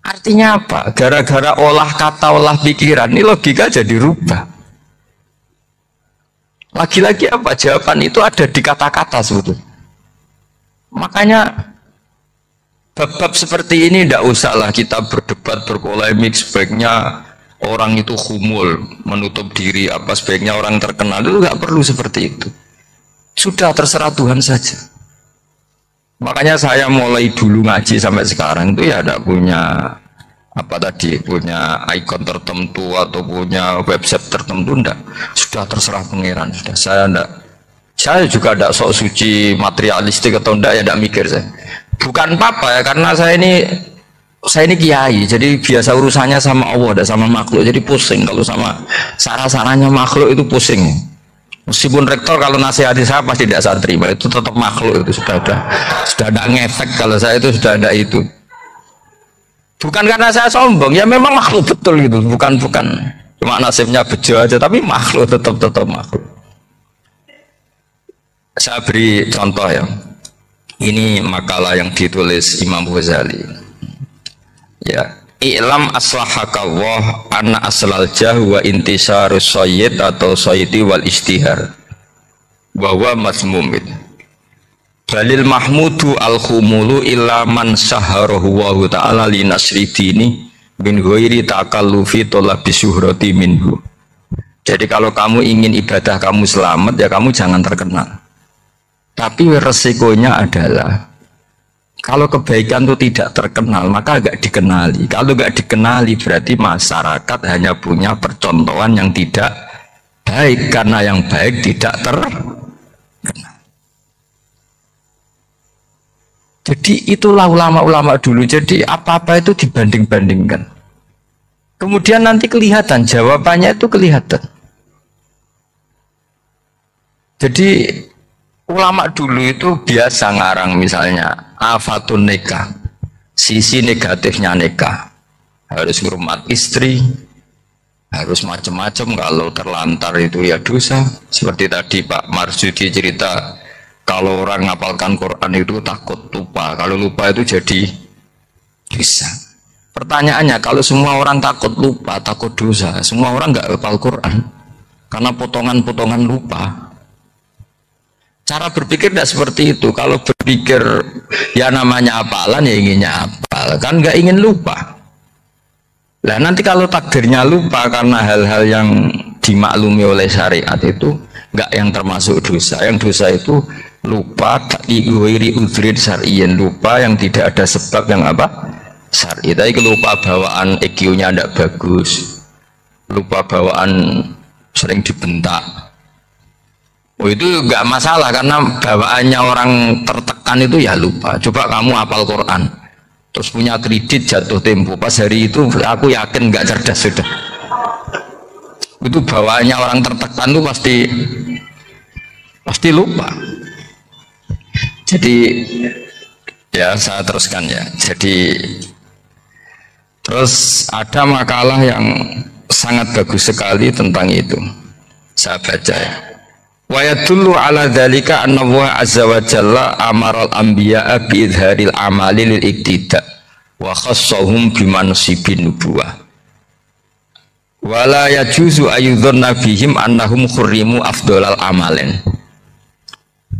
artinya apa? Gara-gara olah kata, olah pikiran, ini logika jadi rubah. Lagi-lagi apa? Jawaban itu ada di kata-kata sebetulnya. Makanya bab-bab seperti ini tidak usahlah kita berdebat, berpolemik. Sebaiknya orang itu khumul, menutup diri, apa sebaiknya orang terkenal, itu nggak perlu seperti itu. Sudah terserah Tuhan saja. Makanya saya mulai dulu ngaji sampai sekarang itu ya tidak punya punya ikon tertentu atau punya website tertentu, enggak. Sudah terserah pangeran, sudah. Saya juga tidak sok suci materialistik atau enggak, ya tidak mikir saya. Bukan apa-apa ya, karena saya ini kiai, jadi biasa urusannya sama Allah, tidak sama makhluk, jadi pusing kalau sama sarah-sarahnya makhluk itu pusing. Meskipun rektor kalau nasihati saya pasti tidak saya terima, itu tetap makhluk, itu sudah ada ngefek. Kalau saya itu sudah ada itu. Bukan karena saya sombong, ya memang makhluk betul gitu, bukan cuma nasibnya bejo aja, tapi makhluk tetap makhluk. Saya beri contoh ya, ini makalah yang ditulis Imam Ghazali. Ya, i'lam aslahakallah anna aslal jah wa intisarus sayyid atau sayyidi wal istihar bahwa mazmum itu. Balil mahmudu al-khumulu illa man saharahu wa ta'ala li nasri dini min ghairi takallufi talabi syuhrati minhu. Jadi kalau kamu ingin ibadah kamu selamat, ya kamu jangan terkenal. Tapi resikonya adalah kalau kebaikan itu tidak terkenal, maka agak dikenali. Kalau agak dikenali berarti masyarakat hanya punya percontohan yang tidak baik, karena yang baik tidak terkenal. Jadi itulah ulama-ulama dulu. Jadi apa-apa itu dibanding-bandingkan. Kemudian nanti kelihatan, jawabannya itu kelihatan. Jadi ulama dulu itu biasa ngarang misalnya afatun nikah, sisi negatifnya nikah, harus hormat istri, harus macam-macam, kalau terlantar itu ya dosa. Seperti tadi Pak Marsudi cerita, kalau orang ngapalkan Quran itu takut lupa, kalau lupa itu jadi dosa. Pertanyaannya, kalau semua orang takut lupa, takut dosa, semua orang nggak hafal Quran karena potongan-potongan lupa. Cara berpikir tidak seperti itu. Kalau berpikir ya namanya hafalan, ya inginnya hafal. hal, kan nggak ingin lupa. Nah nanti kalau takdirnya lupa karena hal-hal yang dimaklumi oleh syariat itu nggak yang termasuk dosa. Yang dosa itu lupa ta'wiri udhrin syar'iyyan, lupa yang tidak ada sebab yang apa? Syar'i. Tapi lupa bawaan EQ-nya tidak bagus, lupa bawaan sering dibentak. Oh itu nggak masalah karena bawaannya orang tertekan itu ya lupa. Coba kamu hafal Quran, terus punya kredit jatuh tempo, pas hari itu aku yakin nggak cerdas sudah. Itu bawaannya orang tertekan itu pasti lupa. Jadi ya saya teruskan ya. Jadi terus ada makalah yang sangat bagus sekali tentang itu. Saya baca ya. Wa yadullu ala dzalika anna Allah azza wa jalla amaral anbiya'a bi idharil amali lil iktida wa khassahum bi mansibin nubuwah. Wa la yajuzu ayyudhanna bihim annahum khurrimu afdhalal amalin.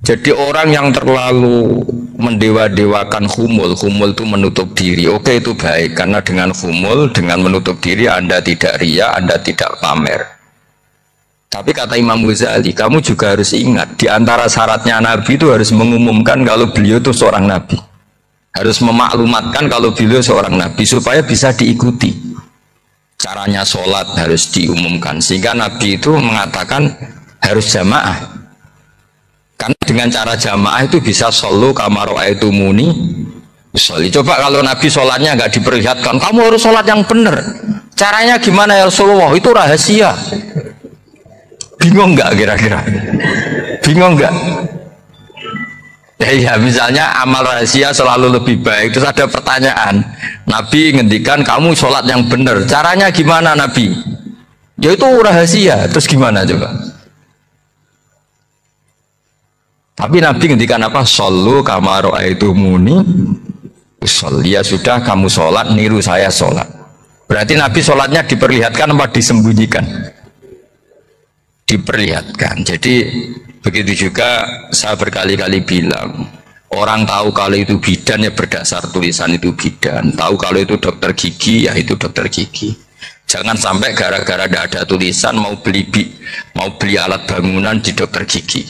Jadi orang yang terlalu mendewa-dewakan khumul itu menutup diri. Oke itu baik karena dengan khumul, dengan menutup diri Anda tidak riya, Anda tidak pamer. Tapi kata Imam Ghazali, kamu juga harus ingat di antara syaratnya Nabi itu harus mengumumkan kalau beliau itu seorang Nabi, harus memaklumatkan kalau beliau seorang Nabi supaya bisa diikuti. Caranya sholat harus diumumkan sehingga Nabi itu mengatakan harus jamaah, karena dengan cara jamaah itu bisa shollu kama ra'aitumuni usolli. Coba kalau Nabi sholatnya nggak diperlihatkan, kamu harus sholat yang benar, caranya gimana ya Rasulullah, itu rahasia. Bingung nggak kira-kira? Bingung nggak? Ya misalnya amal rahasia selalu lebih baik. Terus ada pertanyaan, Nabi ngendikan kamu sholat yang benar, caranya gimana Nabi? Ya itu rahasia. Terus gimana coba? Tapi Nabi ngendikan apa? Shollu kama ra'aitumuni usolli. Ya sudah kamu sholat niru saya sholat. Berarti Nabi sholatnya diperlihatkan apa disembunyikan? Diperlihatkan. Jadi begitu juga saya berkali-kali bilang, orang tahu kalau itu bidan ya berdasar tulisan itu bidan, tahu kalau itu dokter gigi ya itu dokter gigi. Jangan sampai gara-gara tidak ada tulisan mau beli alat bangunan di dokter gigi,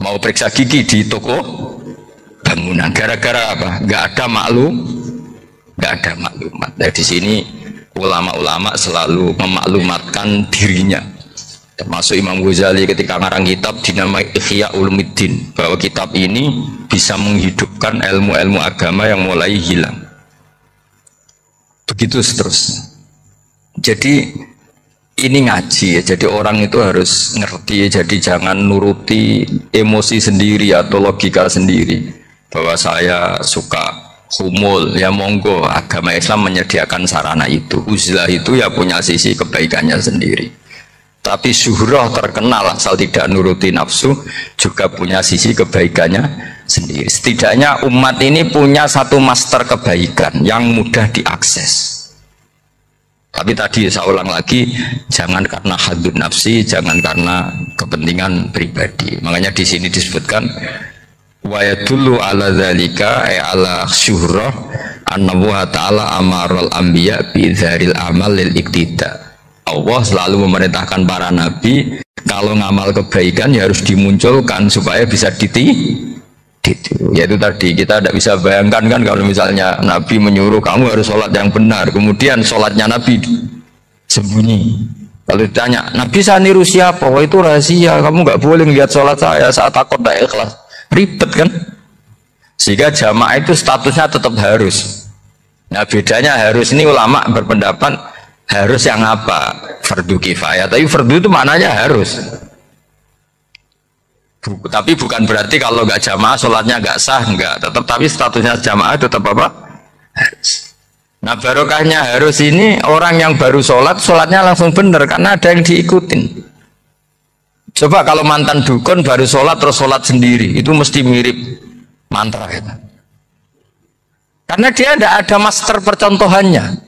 mau periksa gigi di toko bangunan, gara-gara apa? Nggak ada maklumat. Dari sini ulama-ulama selalu memaklumatkan dirinya. Termasuk Imam Ghazali ketika ngarang kitab dinamai Ihya Ulumuddin, bahwa kitab ini bisa menghidupkan ilmu-ilmu agama yang mulai hilang. Begitu seterusnya. Jadi ini ngaji ya, jadi orang itu harus ngerti ya, jadi jangan nuruti emosi sendiri atau logika sendiri bahwa saya suka humul, ya monggo, agama Islam menyediakan sarana itu. Uzlah itu ya punya sisi kebaikannya sendiri. Tapi syuhrah terkenal asal tidak nuruti nafsu juga punya sisi kebaikannya sendiri. Setidaknya umat ini punya satu master kebaikan yang mudah diakses. Tapi tadi saya ulang lagi, jangan karena hadun nafsi, jangan karena kepentingan pribadi. Makanya di sini disebutkan wa yadullu ala dzalika ay ala syuhrah annallaha ta'ala amaral anbiya bi dzaril amal lil iktida. Allah selalu memerintahkan para nabi kalau ngamal kebaikan ya harus dimunculkan supaya bisa ditiru. Yaitu tadi kita tidak bisa bayangkan kan kalau misalnya Nabi menyuruh kamu harus sholat yang benar, kemudian sholatnya Nabi sembunyi. Kalau ditanya Nabi saya niru siapa? Wah itu rahasia, kamu nggak boleh lihat sholat saya saat takut tidak ikhlas. Ribet kan? Sehingga jamaah itu statusnya tetap harus. Nah bedanya harus ini ulama berpendapat harus yang apa? Fardu kifayah. Tapi fardu itu maknanya harus. Tapi bukan berarti kalau nggak jamaah sholatnya nggak sah, enggak. Tapi statusnya jamaah tetap apa? Harus. Nah barokahnya harus ini orang yang baru sholatnya langsung benar karena ada yang diikutin. Coba kalau mantan dukun baru sholat terus sholat sendiri, itu mesti mirip mantra ya. Karena dia tidak ada master percontohannya.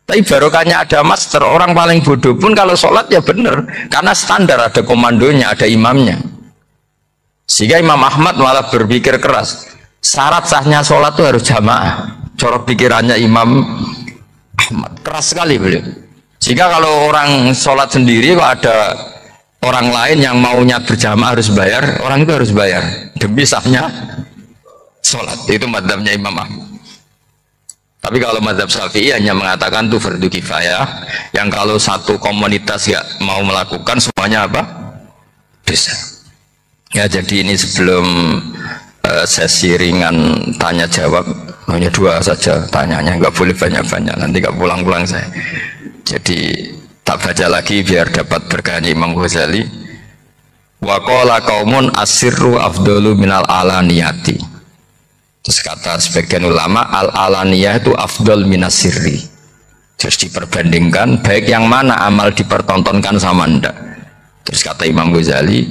Tapi barokahnya ada master, orang paling bodoh pun kalau sholat ya benar, karena standar ada komandonya, ada imamnya. Sehingga Imam Ahmad malah berpikir keras, syarat sahnya sholat itu harus jamaah. Corok pikirannya Imam Ahmad keras sekali beliau. Jika kalau orang sholat sendiri kok ada orang lain yang maunya berjamaah harus bayar, orang itu harus bayar demi sahnya sholat. Itu madzhabnya Imam Ahmad. Tapi kalau madzhab Syafi'i hanya mengatakan itu fardu kifayah, yang kalau satu komunitas ya mau melakukan semuanya apa? Bisa. Ya jadi ini sebelum sesi ringan tanya jawab, hanya 2 saja tanyanya, nggak boleh banyak-banyak, nanti nggak pulang-pulang saya. Jadi tak baca lagi biar dapat berkahnya Imam Ghazali. Wa qala qaumun asirru afdalu minal alaniyati. Terus kata sebagian ulama al-alaniyah itu afdal minasirri. Terus diperbandingkan baik yang mana amal dipertontonkan sama ndak. Terus kata Imam Ghazali,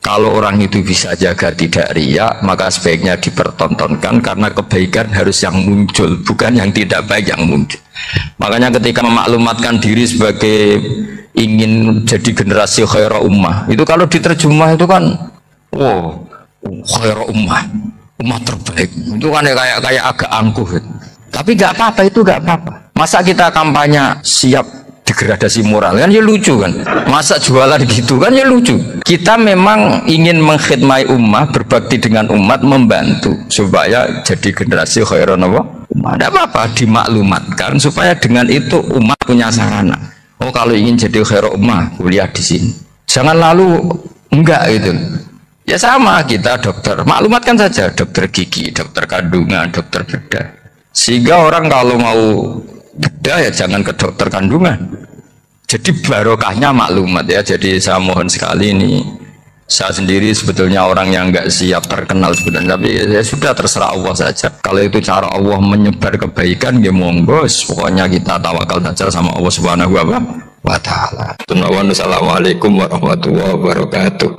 kalau orang itu bisa jaga tidak riya, maka sebaiknya dipertontonkan karena kebaikan harus yang muncul, bukan yang tidak baik yang muncul. Makanya ketika memaklumatkan diri sebagai ingin jadi generasi khairah ummah, itu kalau diterjemah itu kan wow, khairah ummah, umat terbaik. Itu kan kayak agak angkuh. Tapi nggak apa-apa, itu nggak apa-apa. Masa kita kampanye siap degradasi moral kan ya lucu kan, masa jualan gitu kan ya lucu. Kita memang ingin mengkhidmati umat, berbakti dengan umat, membantu supaya jadi generasi khairan umat. Tidak apa-apa dimaklumatkan supaya dengan itu umat punya sarana. Oh kalau ingin jadi khairan umat kuliah di sini, jangan lalu enggak gitu. Ya sama kita dokter, maklumatkan saja dokter gigi, dokter kandungan, dokter bedah, sehingga orang kalau mau bedah ya jangan ke dokter kandungan. Jadi barokahnya maklumat ya. Jadi saya mohon sekali ini, saya sendiri sebetulnya orang yang nggak siap terkenal sebenarnya, tapi ya sudah terserah Allah saja. Kalau itu cara Allah menyebar kebaikan ya monggo, pokoknya kita tawakal saja sama Allah Subhanahu wa taala. Assalamualaikum warahmatullahi wabarakatuh.